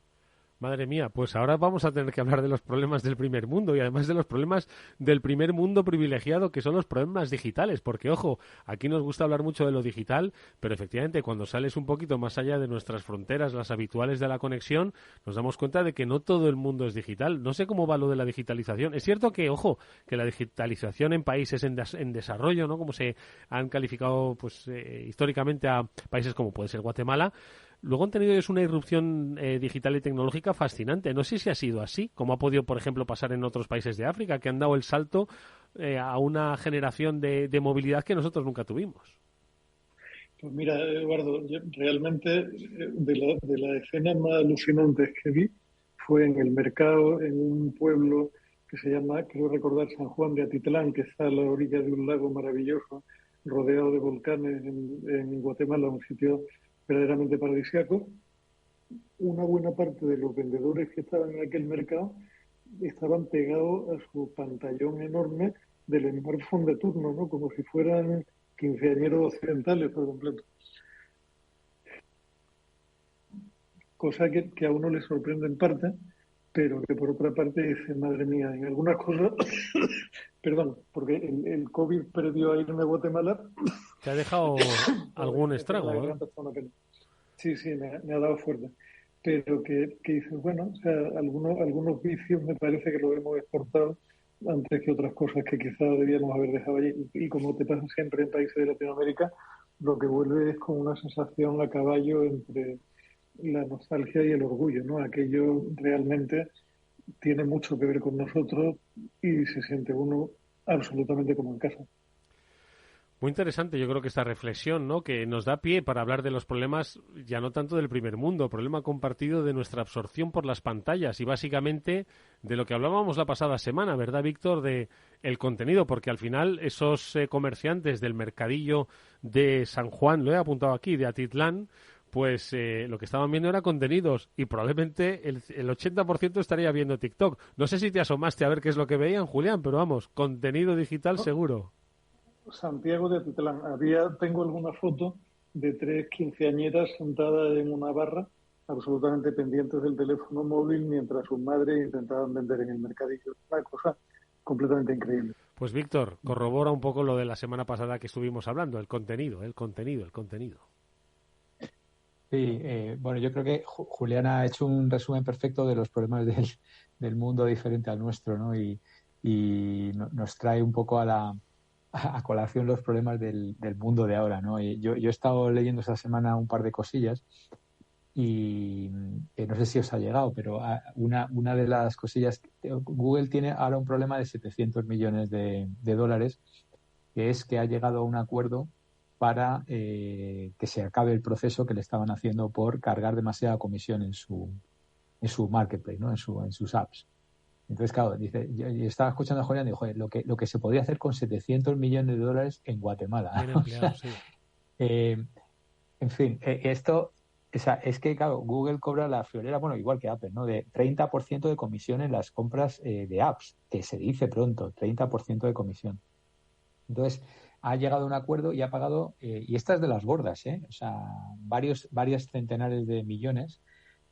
Madre mía, pues ahora vamos a tener que hablar de los problemas del primer mundo y además de los problemas del primer mundo privilegiado, que son los problemas digitales, porque ojo, aquí nos gusta hablar mucho de lo digital, pero efectivamente cuando sales un poquito más allá de nuestras fronteras, las habituales de la conexión, nos damos cuenta de que no todo el mundo es digital. No sé cómo va lo de la digitalización. Es cierto que, ojo, que la digitalización en países en desarrollo, ¿no?, como se han calificado pues históricamente a países como puede ser Guatemala, luego han tenido una irrupción digital y tecnológica fascinante. No sé si ha sido así, como ha podido, por ejemplo, pasar en otros países de África, que han dado el salto a una generación de movilidad que nosotros nunca tuvimos. Pues mira, Eduardo, realmente de las escenas más alucinantes que vi fue en el mercado, en un pueblo que se llama, creo recordar, San Juan de Atitlán, que está a la orilla de un lago maravilloso, rodeado de volcanes en Guatemala, un sitio verdaderamente paradisíaco. Una buena parte de los vendedores que estaban en aquel mercado estaban pegados a su pantallón enorme del smartphone de turno, ¿no?, como si fueran quinceañeros occidentales por completo. Cosa que a uno le sorprende en parte, pero que por otra parte dice, madre mía, en algunas cosas, perdón, porque el COVID perdió a irme a Guatemala. ¿Te ha dejado algún estrago? Sí, me ha dado fuerte. Pero que dices, bueno, o sea, algunos vicios me parece que los hemos exportado antes que otras cosas que quizás debíamos haber dejado allí. Y como te pasa siempre en países de Latinoamérica, lo que vuelve es con una sensación a caballo entre la nostalgia y el orgullo, ¿no? Aquello realmente tiene mucho que ver con nosotros y se siente uno absolutamente como en casa. Muy interesante, yo creo que esta reflexión, ¿no?, que nos da pie para hablar de los problemas, ya no tanto del primer mundo, problema compartido de nuestra absorción por las pantallas y básicamente de lo que hablábamos la pasada semana, ¿verdad, Víctor?, de el contenido, porque al final esos comerciantes del mercadillo de San Juan, lo he apuntado aquí, de Atitlán, pues lo que estaban viendo era contenidos y probablemente el 80% estaría viendo TikTok. No sé si te asomaste a ver qué es lo que veían, Julián, pero vamos, contenido digital seguro. Santiago de Atitlán. Tengo alguna foto de 3 quinceañeras sentadas en una barra, absolutamente pendientes del teléfono móvil, mientras sus madres intentaban vender en el mercadillo. Una cosa completamente increíble. Pues Víctor, corrobora un poco lo de la semana pasada que estuvimos hablando, el contenido. Sí, bueno, yo creo que Julián ha hecho un resumen perfecto de los problemas del mundo diferente al nuestro, ¿no? Y nos trae un poco a colación los problemas del mundo de ahora, ¿no? Y yo he estado leyendo esta semana un par de cosillas y no sé si os ha llegado, pero una de las cosillas, Google tiene ahora un problema de 700 millones de dólares, que es que ha llegado a un acuerdo para que se acabe el proceso que le estaban haciendo por cargar demasiada comisión en su marketplace, ¿no? en sus apps. Entonces, claro, dice, yo estaba escuchando a Julián y dijo, lo que se podía hacer con 700 millones de dólares en Guatemala. Bien empleado, sí. En fin, esto, o sea, es que, claro, Google cobra la friolera, bueno, igual que Apple, ¿no? De 30% de comisión en las compras de apps, que se dice pronto, 30% de comisión. Entonces, ha llegado a un acuerdo y ha pagado, y esta es de las gordas, o sea, varias centenares de millones.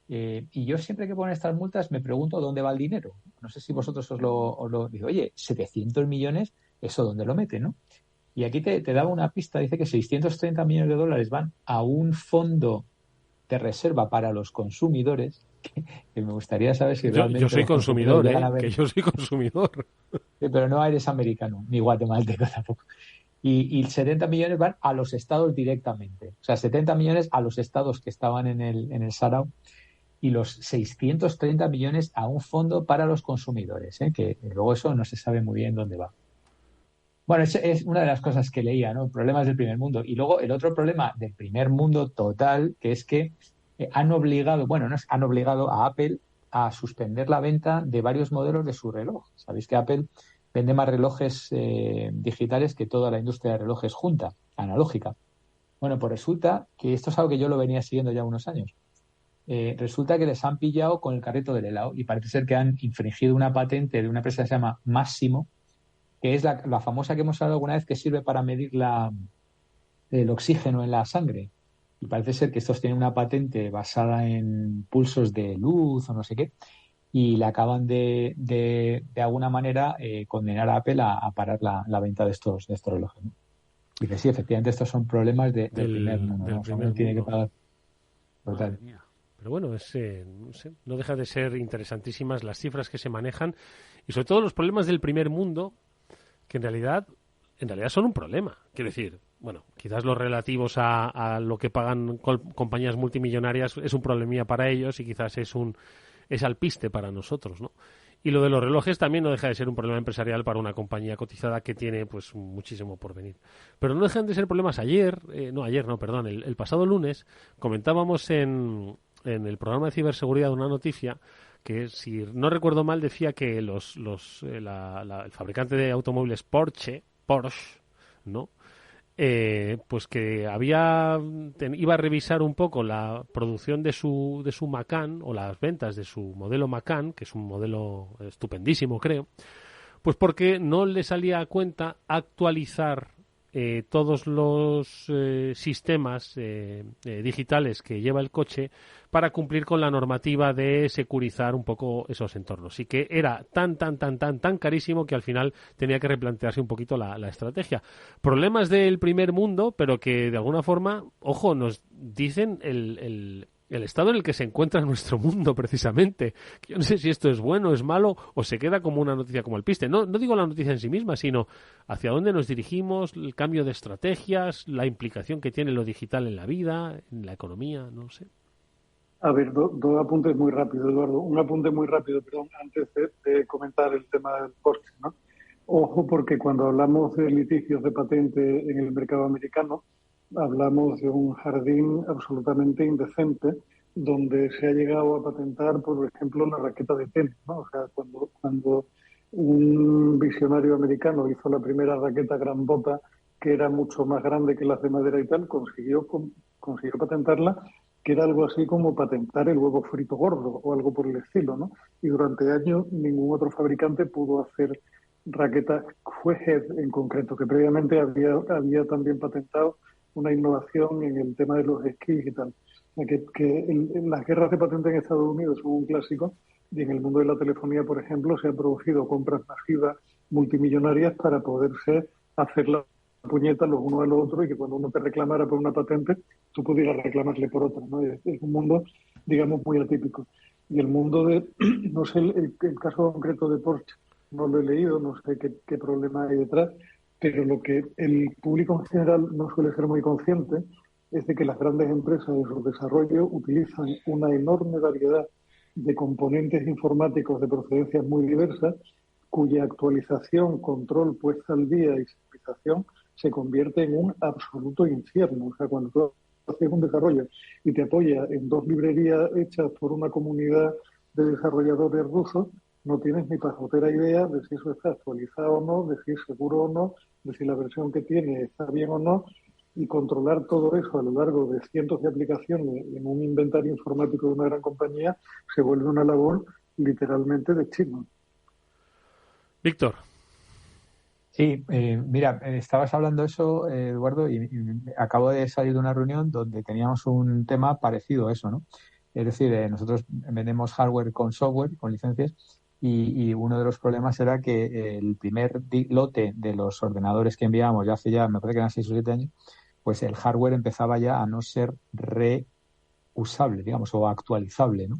Y yo siempre que ponen estas multas me pregunto dónde va el dinero. No sé si vosotros os lo digo, oye, 700 millones, ¿eso dónde lo mete, no? Y aquí te daba una pista, dice que 630 millones de dólares van a un fondo de reserva para los consumidores, que me gustaría saber si realmente... Yo soy consumidor, que yo soy consumidor. Sí, pero no eres americano, ni guatemalteco tampoco. Y 70 millones van a los estados directamente. O sea, 70 millones a los estados que estaban en el Sarao, y los 630 millones a un fondo para los consumidores, que luego eso no se sabe muy bien dónde va. Bueno, es una de las cosas que leía, ¿no? Problemas del primer mundo. Y luego el otro problema del primer mundo total, que es que han obligado a Apple a suspender la venta de varios modelos de su reloj. Sabéis que Apple vende más relojes digitales que toda la industria de relojes junta, analógica. Bueno, pues resulta que esto es algo que yo lo venía siguiendo ya unos años. Resulta que les han pillado con el carrito del helado y parece ser que han infringido una patente de una empresa que se llama Máximo, que es la famosa que hemos hablado alguna vez, que sirve para medir el oxígeno en la sangre. Y parece ser que estos tienen una patente basada en pulsos de luz o no sé qué, y le acaban de alguna manera condenar a Apple a parar la venta de estos relojes, ¿no? Y que sí, efectivamente estos son problemas del primer mundo, ¿no? Uno tiene que pagar. Total. Pero bueno, no deja de ser interesantísimas las cifras que se manejan y sobre todo los problemas del primer mundo, que en realidad son un problema. Quiero decir, bueno, quizás los relativos a lo que pagan compañías multimillonarias es un problemilla para ellos y quizás es alpiste para nosotros, ¿no? Y lo de los relojes también no deja de ser un problema empresarial para una compañía cotizada que tiene pues muchísimo por venir. Pero no dejan de ser problemas. El pasado lunes comentábamos en el programa de ciberseguridad una noticia que, si no recuerdo mal, decía que el fabricante de automóviles Porsche, ¿no? Pues que iba a revisar un poco la producción de su Macan, o las ventas de su modelo Macan, que es un modelo estupendísimo, creo, pues porque no le salía a cuenta actualizar todos los sistemas digitales que lleva el coche para cumplir con la normativa de securizar un poco esos entornos, y que era tan carísimo que al final tenía que replantearse un poquito la estrategia. Problemas del primer mundo, pero que de alguna forma, ojo, nos dicen el estado en el que se encuentra nuestro mundo, precisamente. Yo no sé si esto es bueno, es malo, o se queda como una noticia como el piste. No digo la noticia en sí misma, sino hacia dónde nos dirigimos, el cambio de estrategias, la implicación que tiene lo digital en la vida, en la economía, no sé. A ver, dos apuntes muy rápidos, Eduardo. Un apunte muy rápido, perdón, antes de comentar el tema del Porsche, ¿no? Ojo, porque cuando hablamos de litigios de patente en el mercado americano, hablamos de un jardín absolutamente indecente donde se ha llegado a patentar, por ejemplo, la raqueta de tenis, ¿no? O sea, cuando un visionario americano hizo la primera raqueta grandota, que era mucho más grande que las de madera y tal, consiguió patentarla, que era algo así como patentar el huevo frito gordo o algo por el estilo, ¿no? Y durante años ningún otro fabricante pudo hacer raquetas. Fue Head en concreto, que previamente había también patentado una innovación en el tema de los esquís y tal. Las guerras de patentes en Estados Unidos son un clásico, y en el mundo de la telefonía, por ejemplo, se han producido compras masivas multimillonarias para poderse hacer la puñeta los unos a los otros, y que cuando uno te reclamara por una patente, tú pudieras reclamarle por otra, ¿no? Es un mundo, digamos, muy atípico. Y el mundo no sé, el caso concreto de Porsche, no lo he leído, no sé qué problema hay detrás, pero lo que el público en general no suele ser muy consciente es de que las grandes empresas en su desarrollo utilizan una enorme variedad de componentes informáticos de procedencias muy diversas, cuya actualización, control, puesta al día y servización se convierte en un absoluto infierno. O sea, cuando tú haces un desarrollo y te apoyas en 2 librerías hechas por una comunidad de desarrolladores rusos, no tienes ni pajotera idea de si eso está actualizado o no, de si es seguro o no, de si la versión que tiene está bien o no, y controlar todo eso a lo largo de cientos de aplicaciones en un inventario informático de una gran compañía se vuelve una labor literalmente de chino. Víctor. Sí, mira, estabas hablando eso, Eduardo, y acabo de salir de una reunión donde teníamos un tema parecido a eso, ¿no? Es decir, nosotros vendemos hardware con software, con licencias, y uno de los problemas era que el primer lote de los ordenadores que enviábamos, ya hace ya, me parece que eran 6 o 7 años, pues el hardware empezaba ya a no ser reusable, digamos, o actualizable, ¿no?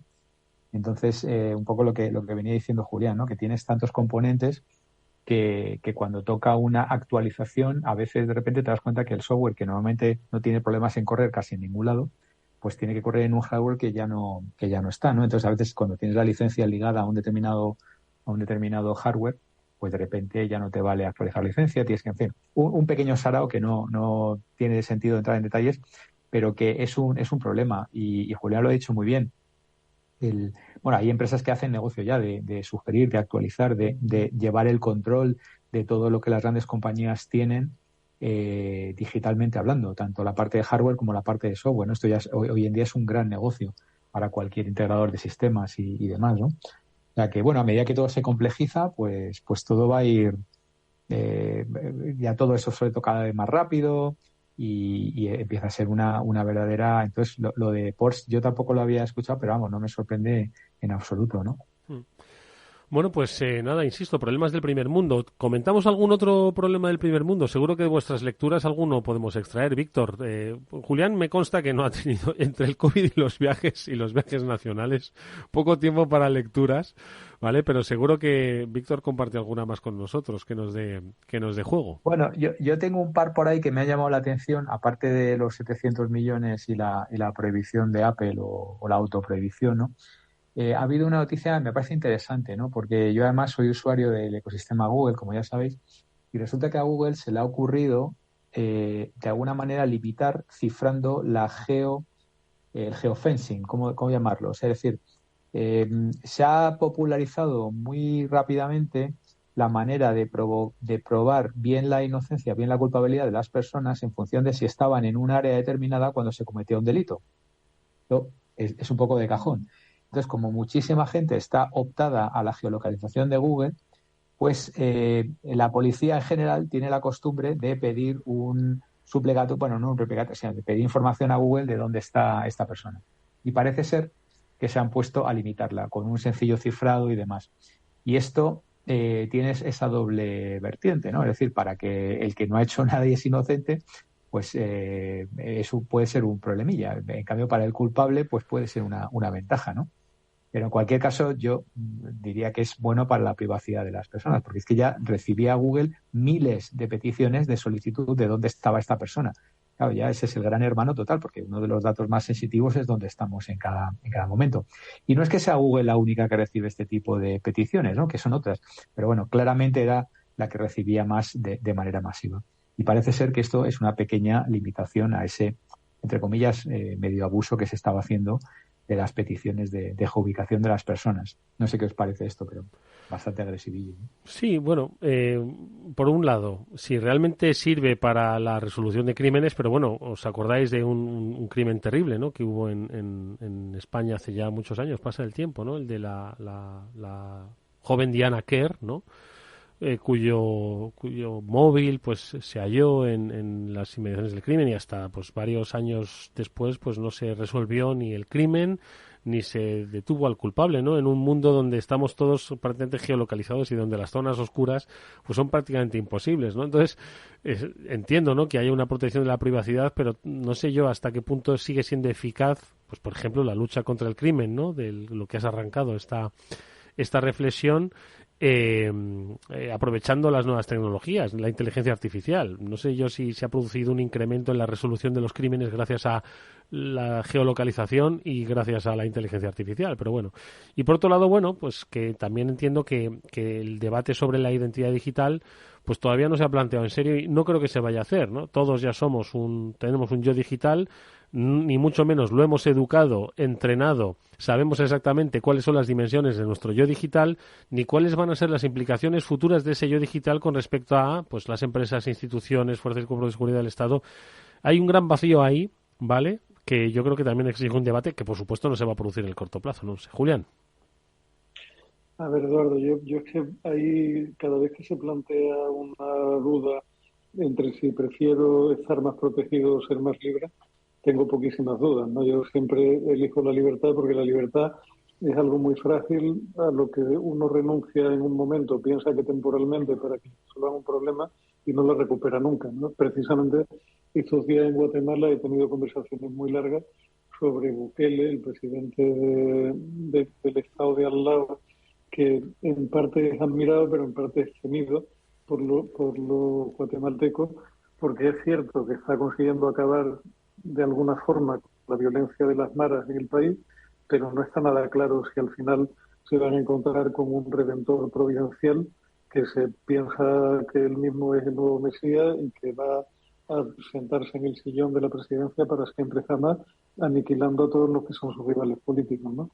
Entonces, un poco lo que venía diciendo Julián, ¿no? Que tienes tantos componentes que cuando toca una actualización, a veces de repente te das cuenta que el software, que normalmente no tiene problemas en correr casi en ningún lado, pues tiene que correr en un hardware que ya no está, ¿no? Entonces, a veces cuando tienes la licencia ligada a un determinado hardware, pues de repente ya no te vale actualizar la licencia, tienes que, en fin, un pequeño sarao que no tiene sentido entrar en detalles, pero que es un problema, y Julián lo ha dicho muy bien. Bueno, hay empresas que hacen negocio ya de sugerir, de actualizar, de llevar el control de todo lo que las grandes compañías tienen digitalmente hablando, tanto la parte de hardware como la parte de software, ¿no? Esto ya hoy en día es un gran negocio para cualquier integrador de sistemas y demás, ¿no? O sea que, bueno, a medida que todo se complejiza, pues todo va a ir, ya todo eso sobre todo cada vez más rápido, y empieza a ser una verdadera... Entonces, lo de Porsche yo tampoco lo había escuchado, pero vamos, no me sorprende en absoluto, ¿no? Bueno, pues nada, insisto, problemas del primer mundo. ¿Comentamos algún otro problema del primer mundo? Seguro que de vuestras lecturas alguno podemos extraer. Víctor, Julián me consta que no ha tenido, entre el COVID y los viajes nacionales, poco tiempo para lecturas, ¿vale? Pero seguro que Víctor comparte alguna más con nosotros que nos dé juego. Bueno, yo tengo un par por ahí que me ha llamado la atención, aparte de los 700 millones y la prohibición de Apple o la autoprohibición, ¿no? Ha habido una noticia, me parece interesante, ¿no? Porque yo además soy usuario del ecosistema Google, como ya sabéis, y resulta que a Google se le ha ocurrido de alguna manera limitar cifrando el geofencing, ¿cómo llamarlo? O sea, es decir, se ha popularizado muy rápidamente la manera de probar bien la inocencia, bien la culpabilidad de las personas en función de si estaban en un área determinada cuando se cometía un delito. Esto es un poco de cajón. Entonces, como muchísima gente está optada a la geolocalización de Google, pues la policía en general tiene la costumbre de pedir un suplegato, bueno, no un replicato, sino de pedir información a Google de dónde está esta persona. Y parece ser que se han puesto a limitarla con un sencillo cifrado y demás. Y esto tiene esa doble vertiente, ¿no? Es decir, para que el que no ha hecho nada y es inocente, pues eso puede ser un problemilla. En cambio, para el culpable, pues puede ser una ventaja, ¿no? Pero en cualquier caso, yo diría que es bueno para la privacidad de las personas, porque es que ya recibía Google miles de peticiones de solicitud de dónde estaba esta persona. Claro, ya ese es el gran hermano total, porque uno de los datos más sensitivos es dónde estamos en cada momento. Y no es que sea Google la única que recibe este tipo de peticiones, ¿no? Que son otras. Pero bueno, claramente era la que recibía más de manera masiva. Y parece ser que esto es una pequeña limitación a ese, entre comillas, medio abuso que se estaba haciendo de las peticiones de geoubicación de las personas. No sé qué os parece esto, pero bastante agresivillo, ¿no? Sí, bueno, por un lado, sí, realmente sirve para la resolución de crímenes, pero bueno, os acordáis de un crimen terrible, ¿no? Que hubo en España hace ya muchos años, pasa el tiempo, ¿no? El de la joven Diana Kerr, ¿no? Cuyo móvil pues se halló en las inmediaciones del crimen, y hasta pues varios años después pues no se resolvió ni el crimen ni se detuvo al culpable, ¿no? En un mundo donde estamos todos prácticamente geolocalizados y donde las zonas oscuras pues son prácticamente imposibles, ¿no? Entonces entiendo, ¿no?, que haya una protección de la privacidad, pero no sé yo hasta qué punto sigue siendo eficaz, pues por ejemplo la lucha contra el crimen, ¿no? De lo que has arrancado esta reflexión. aprovechando las nuevas tecnologías, la inteligencia artificial. No sé yo si se ha producido un incremento en la resolución de los crímenes gracias a la geolocalización y gracias a la inteligencia artificial, pero bueno. Y por otro lado, bueno, pues que también entiendo que el debate sobre la identidad digital pues todavía no se ha planteado en serio y no creo que se vaya a hacer, ¿no? Todos ya tenemos un yo digital, ni mucho menos lo hemos educado, entrenado, sabemos exactamente cuáles son las dimensiones de nuestro yo digital, ni cuáles van a ser las implicaciones futuras de ese yo digital con respecto a pues las empresas, instituciones, fuerzas y cuerpos de seguridad del Estado. Hay un gran vacío ahí, ¿vale?, que yo creo que también exige un debate que, por supuesto, no se va a producir en el corto plazo, no sé. Julián. A ver, Eduardo, yo es que ahí cada vez que se plantea una duda entre si prefiero estar más protegido o ser más libre, tengo poquísimas dudas, ¿no? Yo siempre elijo la libertad porque la libertad es algo muy frágil a lo que uno renuncia en un momento, piensa que temporalmente para que resuelva un problema y no lo recupera nunca, ¿no? Precisamente estos días en Guatemala he tenido conversaciones muy largas sobre Bukele, el presidente del estado de al lado, que en parte es admirado, pero en parte es temido por los guatemaltecos, porque es cierto que está consiguiendo acabar de alguna forma con la violencia de las maras en el país, pero no está nada claro si al final se van a encontrar con un redentor providencial que se piensa que él mismo es el nuevo Mesías y que va a sentarse en el sillón de la presidencia para siempre jamás, aniquilando a todos los que son sus rivales políticos, ¿no?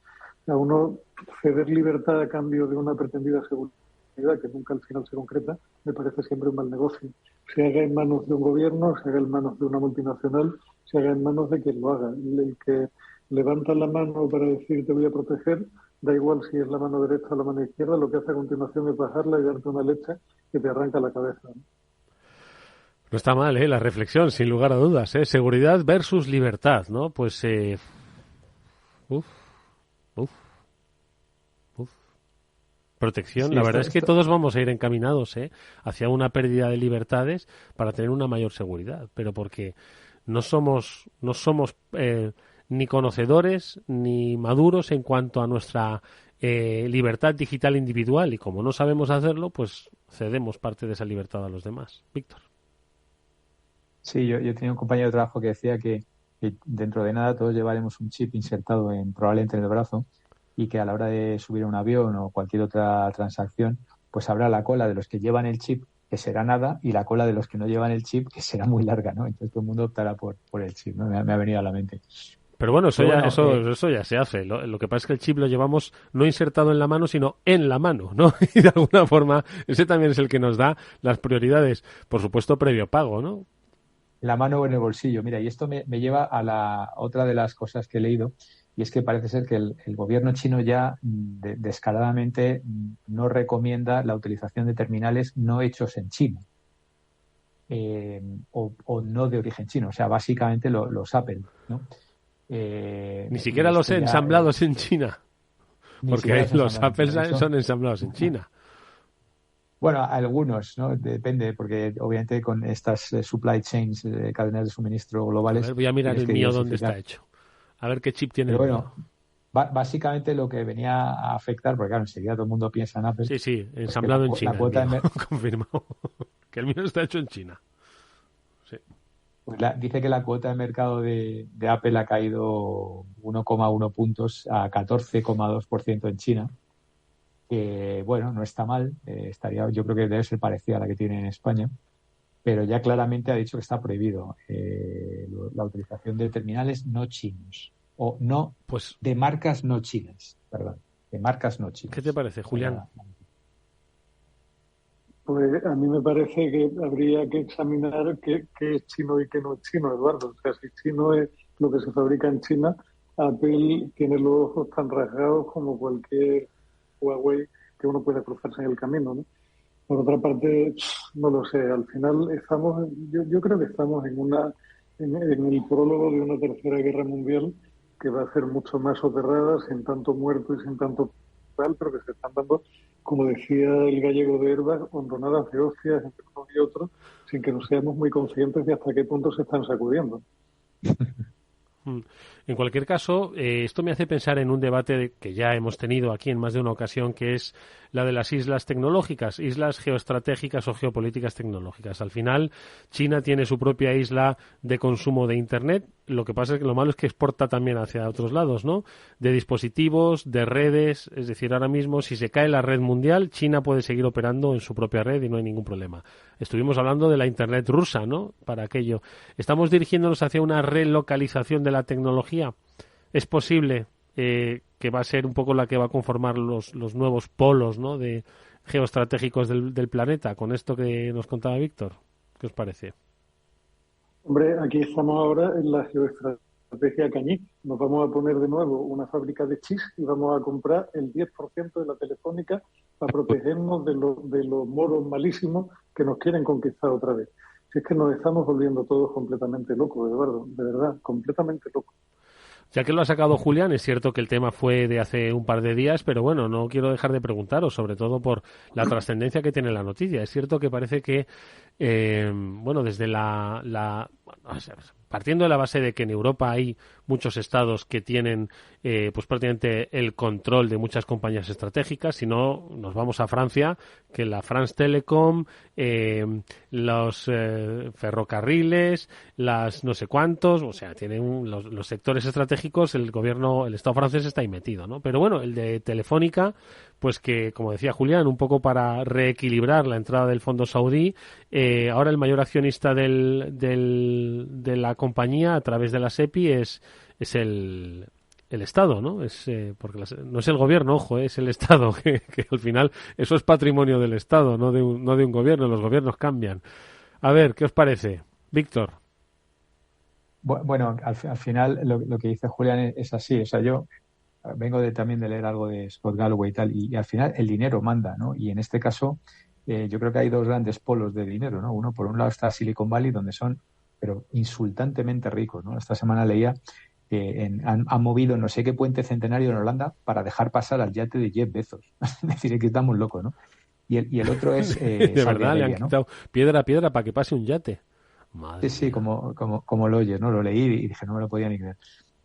A uno ceder libertad a cambio de una pretendida seguridad que nunca al final se concreta, me parece siempre un mal negocio. Se haga en manos de un gobierno, se haga en manos de una multinacional, se haga en manos de quien lo haga. El que levanta la mano para decir te voy a proteger, da igual si es la mano derecha o la mano izquierda, lo que hace a continuación es bajarla y darte una leche que te arranca la cabeza, ¿no? No está mal, la reflexión, sin lugar a dudas, seguridad versus libertad, ¿no? Pues, protección. Sí, la verdad es que todos vamos a ir encaminados hacia una pérdida de libertades para tener una mayor seguridad, pero porque no somos ni conocedores ni maduros en cuanto a nuestra libertad digital individual, y como no sabemos hacerlo, pues cedemos parte de esa libertad a los demás. Víctor. Sí, yo tenía un compañero de trabajo que decía que dentro de nada todos llevaremos un chip insertado probablemente en el brazo, y que a la hora de subir a un avión o cualquier otra transacción, pues habrá la cola de los que llevan el chip, que será nada, y la cola de los que no llevan el chip, que será muy larga, ¿no? Entonces todo el mundo optará por el chip, ¿no? Me ha venido a la mente. Pero bueno, eso ya se hace. Lo que pasa es que el chip lo llevamos no insertado en la mano, sino en la mano, ¿no? Y de alguna forma ese también es el que nos da las prioridades, por supuesto, previo pago, ¿no? La mano o en el bolsillo. Mira, y esto me lleva a la otra de las cosas que he leído, y es que parece ser que el gobierno chino ya descaradamente no recomienda la utilización de terminales no hechos en China o no de origen chino, o sea, básicamente los Apple, ¿no? Ni siquiera los ensamblados en China, porque los Apple son ensamblados en China. Bueno, algunos, ¿no? Depende, porque obviamente con estas supply chains, cadenas de suministro globales... A ver, voy a mirar el mío dónde está hecho. A ver qué chip tiene. Pero bueno, básicamente lo que venía a afectar, porque claro, enseguida todo el mundo piensa en Apple... Sí, ensamblado en China. Confirmado. Que el mío está hecho en China. Sí. Pues dice que la cuota de mercado de Apple ha caído 1,1 puntos a 14,2% en China. Que bueno, no está mal, yo creo que debe ser parecida a la que tiene en España, pero ya claramente ha dicho que está prohibido la utilización de terminales no chinos, o no, pues de marcas no chinas, perdón, de marcas no chinas. ¿Qué te parece, Julián? Pues a mí me parece que habría que examinar qué es chino y qué no es chino, Eduardo. O sea, si chino es lo que se fabrica en China, Apple tiene los ojos tan rasgados como cualquier Huawei que uno puede cruzarse en el camino, ¿no? Por otra parte, no lo sé, al final yo creo que estamos en el prólogo de una tercera guerra mundial que va a ser mucho más soterrada, sin tanto muerto y sin tanto tal, pero que se están dando, como decía el gallego de Herbas, honronadas de hostias entre unos y otros, sin que nos seamos muy conscientes de hasta qué punto se están sacudiendo. En cualquier caso, esto me hace pensar en un debate que ya hemos tenido aquí en más de una ocasión, que es la de las islas tecnológicas, islas geoestratégicas o geopolíticas tecnológicas. Al final, China tiene su propia isla de consumo de Internet. Lo que pasa es que lo malo es que exporta también hacia otros lados, ¿no? De dispositivos, de redes. Es decir, ahora mismo, si se cae la red mundial, China puede seguir operando en su propia red y no hay ningún problema. Estuvimos hablando de la Internet rusa, ¿no? Para aquello. ¿Estamos dirigiéndonos hacia una relocalización de la tecnología? ¿Es posible que va a ser un poco la que va a conformar los nuevos polos, ¿no? de geoestratégicos del planeta, con esto que nos contaba Víctor? ¿Qué os parece? Hombre, aquí estamos ahora en la geoestrategia cañí. Nos vamos a poner de nuevo una fábrica de chips y vamos a comprar el 10% de la Telefónica para protegernos de los moros malísimos que nos quieren conquistar otra vez. Si es que nos estamos volviendo todos completamente locos, Eduardo, de verdad, completamente locos. Ya que lo ha sacado Julián, es cierto que el tema fue de hace un par de días, pero bueno, no quiero dejar de preguntaros, sobre todo por la trascendencia que tiene la noticia. Es cierto que parece que, desde partiendo de la base de que en Europa hay muchos estados que tienen pues prácticamente el control de muchas compañías estratégicas. Si no, nos vamos a Francia, que la France Telecom, los ferrocarriles, las no sé cuántos, o sea, tienen los sectores estratégicos, el Estado francés está ahí metido, ¿no? Pero bueno, el de Telefónica, pues que, como decía Julián, un poco para reequilibrar la entrada del fondo saudí, ahora el mayor accionista de la compañía a través de la SEPI es el Estado, ¿no? Porque no es el gobierno, ojo, es el Estado, que al final eso es patrimonio del Estado, no de un gobierno. Los gobiernos cambian. A ver, ¿qué os parece? Víctor. Bueno, al final lo que dice Julián es así. O sea, yo vengo también de leer algo de Scott Galloway y tal, y al final el dinero manda, ¿no? Y en este caso yo creo que hay dos grandes polos de dinero, ¿no? Uno, por un lado, está Silicon Valley, donde son pero insultantemente ricos, ¿no? Esta semana leía que han movido no sé qué puente centenario en Holanda para dejar pasar al yate de Jeff Bezos. Es decir, que estamos locos, ¿no? Y el otro es de verdad, Arabia, le han quitado piedra a piedra para que pase un yate. Madre sí, como lo oyes, ¿no? Lo leí y dije, no me lo podía ni creer.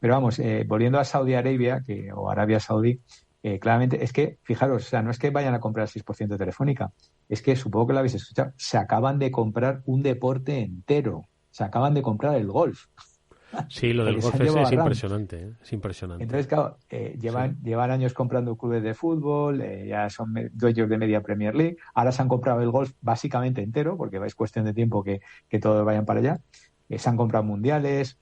Pero vamos, volviendo a Saudi Arabia, o Arabia Saudí, claramente es que, fijaros, o sea, no es que vayan a comprar 6% de Telefónica, es que, supongo que lo habéis escuchado, se acaban de comprar un deporte entero. Se acaban de comprar el golf. Sí, lo del golf es impresionante, es impresionante. Entonces, claro, llevan años comprando clubes de fútbol, ya son dueños de media Premier League, ahora se han comprado el golf básicamente entero, porque es cuestión de tiempo que todos vayan para allá, se han comprado mundiales,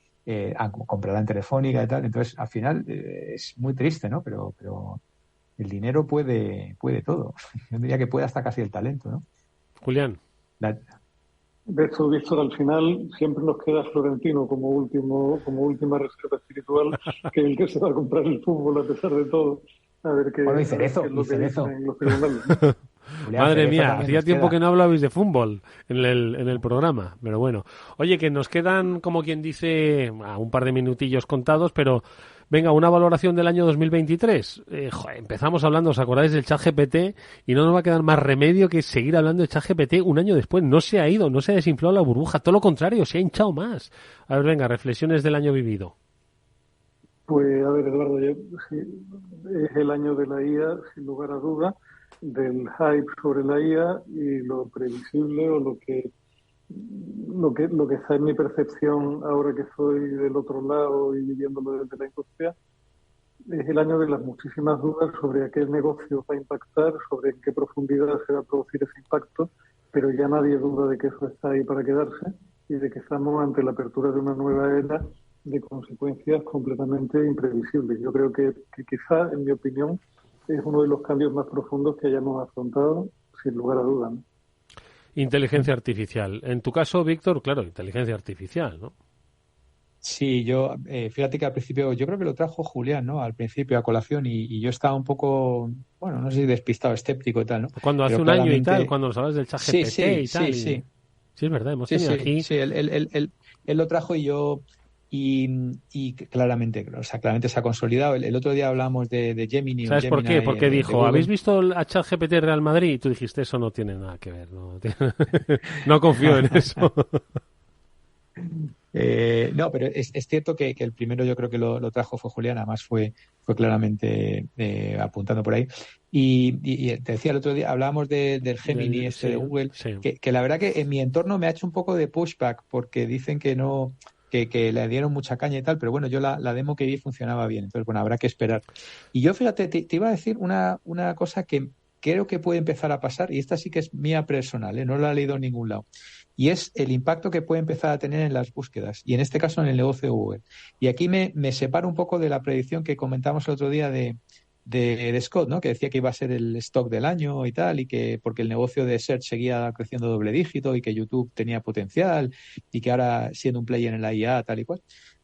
comprarán Telefónica y tal, entonces al final es muy triste, ¿no? Pero el dinero puede todo. Yo diría que puede hasta casi el talento, ¿no? Julián. Víctor, al final siempre nos queda Florentino como última reserva espiritual, que es el que se va a comprar el fútbol a pesar de todo. A ver qué. Bueno, y Cerezo. Madre mía, hacía tiempo que no hablabais de fútbol en el programa, pero bueno. Oye, que nos quedan, como quien dice, un par de minutillos contados, pero venga, una valoración del año 2023. Empezamos hablando, ¿os acordáis del ChatGPT? Y no nos va a quedar más remedio que seguir hablando de ChatGPT un año después. No se ha ido, no se ha desinflado la burbuja, todo lo contrario, se ha hinchado más. A ver, venga, reflexiones del año vivido. Pues, a ver, Eduardo, es el año de la IA, sin lugar a duda, del hype sobre la IA y lo previsible o lo que está en mi percepción ahora que estoy del otro lado y viviéndolo desde la industria, es el año de las muchísimas dudas sobre a qué negocio va a impactar, sobre en qué profundidad se va a producir ese impacto, pero ya nadie duda de que eso está ahí para quedarse y de que estamos ante la apertura de una nueva era de consecuencias completamente imprevisibles. Yo creo que quizá, en mi opinión, es uno de los cambios más profundos que hayamos afrontado, sin lugar a dudas, ¿no? Inteligencia artificial. En tu caso, Víctor, claro, inteligencia artificial, ¿no? Sí, yo, fíjate que al principio, yo creo que lo trajo Julián, ¿no? Al principio a colación y yo estaba un poco, bueno, no sé si despistado, escéptico y tal, ¿no? Cuando hace un año y tal, cuando nos hablas del ChatGPT y tal. Sí, es verdad, hemos tenido aquí. Sí, él lo trajo y yo. Y claramente se ha consolidado. El otro día hablábamos de Gemini. ¿Sabes por qué? Porque dijo, ¿habéis visto a ChatGPT Real Madrid? Y tú dijiste, eso no tiene nada que ver. No confío en eso. No, pero es cierto que el primero yo creo que lo trajo fue Julián, además fue claramente apuntando por ahí. Y te decía el otro día, hablábamos del Gemini de Google, que la verdad que en mi entorno me ha hecho un poco de pushback porque dicen que no, que le dieron mucha caña y tal, pero bueno, yo la demo que vi funcionaba bien, entonces bueno, habrá que esperar. Y yo, fíjate, te iba a decir una cosa que creo que puede empezar a pasar, y esta sí que es mía personal, no la he leído en ningún lado, y es el impacto que puede empezar a tener en las búsquedas, y en este caso en el negocio de Google. Y aquí me separo un poco de la predicción que comentamos el otro día de Scott, ¿no? Que decía que iba a ser el stock del año y tal, y que porque el negocio de Search seguía creciendo doble dígito y que YouTube tenía potencial y que ahora siendo un player en la IA tal y cual.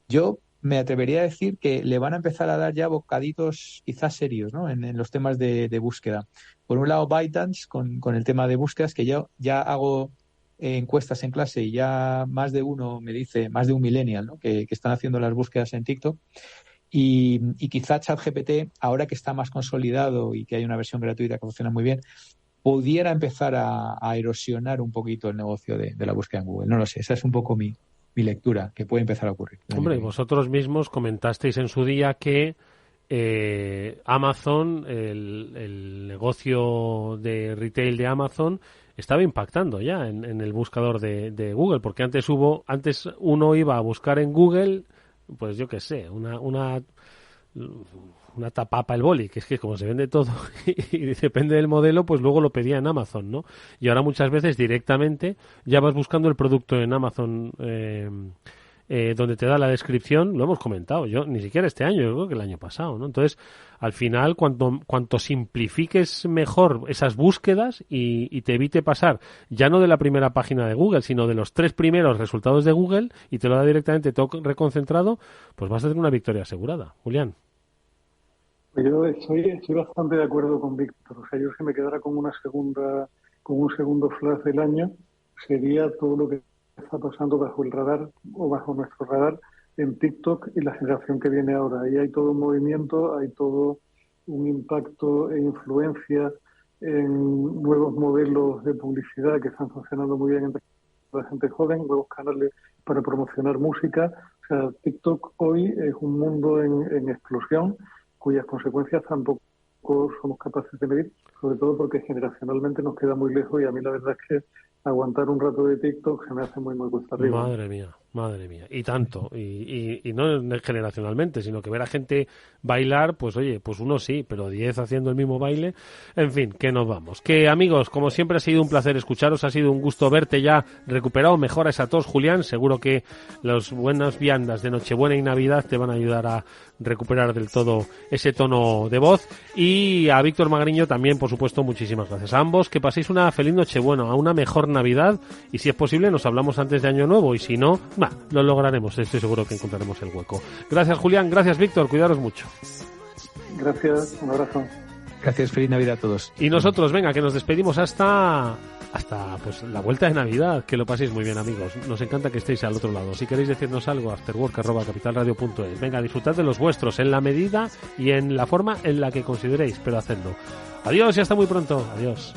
Yo me atrevería a decir que le van a empezar a dar ya bocaditos quizás serios, ¿no? En los temas de búsqueda. Por un lado, ByteDance con el tema de búsquedas, que yo ya hago encuestas en clase y ya más de uno me dice, más de un millennial, ¿no? que están haciendo las búsquedas en TikTok. Y quizá ChatGPT, ahora que está más consolidado y que hay una versión gratuita que funciona muy bien, pudiera empezar a erosionar un poquito el negocio de la búsqueda en Google. No lo sé, esa es un poco mi lectura, que puede empezar a ocurrir. Hombre, vosotros mismos comentasteis en su día que Amazon, el negocio de retail de Amazon, estaba impactando ya en el buscador de Google, porque antes uno iba a buscar en Google, pues yo qué sé, una tapapa el boli, que es que como se vende todo y depende del modelo, pues luego lo pedía en Amazon, ¿no? Y ahora muchas veces directamente ya vas buscando el producto en Amazon donde te da la descripción, lo hemos comentado, yo ni siquiera este año, yo creo que el año pasado, ¿no? Entonces, al final, cuanto simplifiques mejor esas búsquedas y te evite pasar ya no de la primera página de Google, sino de los 3 primeros resultados de Google y te lo da directamente todo reconcentrado, pues vas a tener una victoria asegurada. Julián. Yo estoy bastante de acuerdo con Víctor. O sea, yo si me quedara con un segundo flash del año, sería todo lo que está pasando bajo el radar o bajo nuestro radar en TikTok y la generación que viene ahora. Ahí hay todo un movimiento, hay todo un impacto e influencia en nuevos modelos de publicidad que están funcionando muy bien entre la gente joven, nuevos canales para promocionar música. O sea, TikTok hoy es un mundo en explosión cuyas consecuencias tampoco somos capaces de medir, sobre todo porque generacionalmente nos queda muy lejos y a mí la verdad es que aguantar un rato de TikTok se me hace muy cuesta arriba. Madre mía, y tanto, y no generacionalmente, sino que ver a gente bailar, pues oye, pues uno sí, pero 10 haciendo el mismo baile, en fin, que nos vamos. Que amigos, como siempre ha sido un placer escucharos, ha sido un gusto verte ya recuperado, mejora esa tos, Julián, seguro que las buenas viandas de Nochebuena y Navidad te van a ayudar a recuperar del todo ese tono de voz, y a Víctor Magriño también, por supuesto, muchísimas gracias a ambos, que paséis una feliz Nochebuena, a una mejor Navidad, y si es posible nos hablamos antes de Año Nuevo, y si no, lo lograremos, estoy seguro que encontraremos el hueco. Gracias Julián, gracias Víctor, cuidaros mucho. Gracias, un abrazo. Gracias, feliz Navidad a todos. Y nosotros, venga, que nos despedimos hasta pues la vuelta de Navidad, que lo paséis muy bien amigos, nos encanta que estéis al otro lado. Si queréis decirnos algo, afterwork@capitalradio.es. Venga, disfrutad de los vuestros en la medida y en la forma en la que consideréis, pero hacedlo. Adiós y hasta muy pronto. Adiós.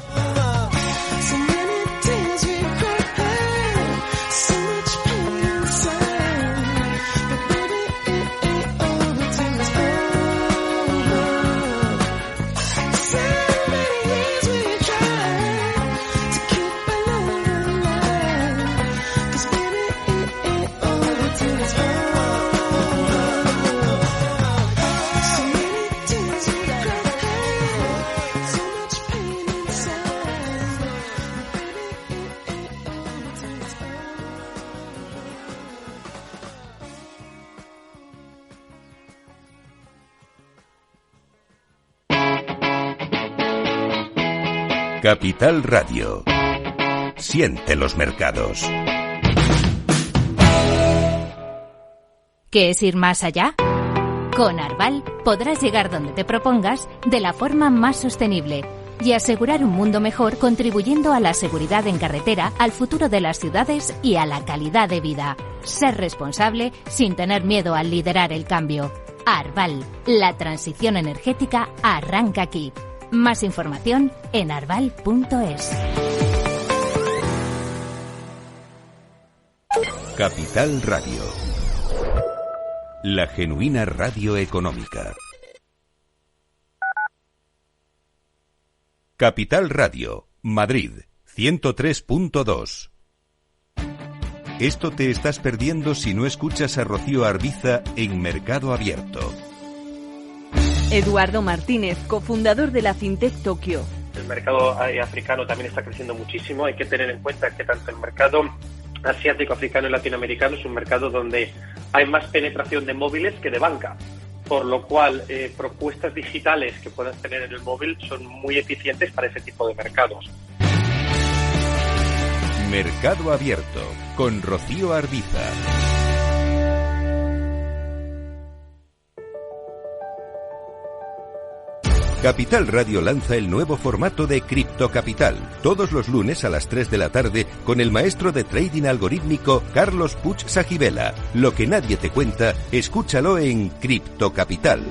Capital Radio. Siente los mercados. ¿Qué es ir más allá? Con Arval podrás llegar donde te propongas de la forma más sostenible y asegurar un mundo mejor, contribuyendo a la seguridad en carretera, al futuro de las ciudades y a la calidad de vida. Ser responsable sin tener miedo al liderar el cambio. Arval, la transición energética arranca aquí. Más información en arval.es. Capital Radio. la genuina radio económica. Capital Radio, Madrid, 103.2. Esto te estás perdiendo si no escuchas a Rocío Arbiza en Mercado Abierto. Eduardo Martínez, cofundador de la FinTech Tokio. El mercado africano también está creciendo muchísimo. Hay que tener en cuenta que tanto el mercado asiático, africano y latinoamericano es un mercado donde hay más penetración de móviles que de banca, por lo cual propuestas digitales que puedas tener en el móvil son muy eficientes para ese tipo de mercados. Mercado Abierto, con Rocío Arbiza. Capital Radio lanza el nuevo formato de Cripto Capital, todos los lunes a las 3 de la tarde con el maestro de trading algorítmico Carlos Puig Sajibela. Lo que nadie te cuenta, escúchalo en Cripto Capital.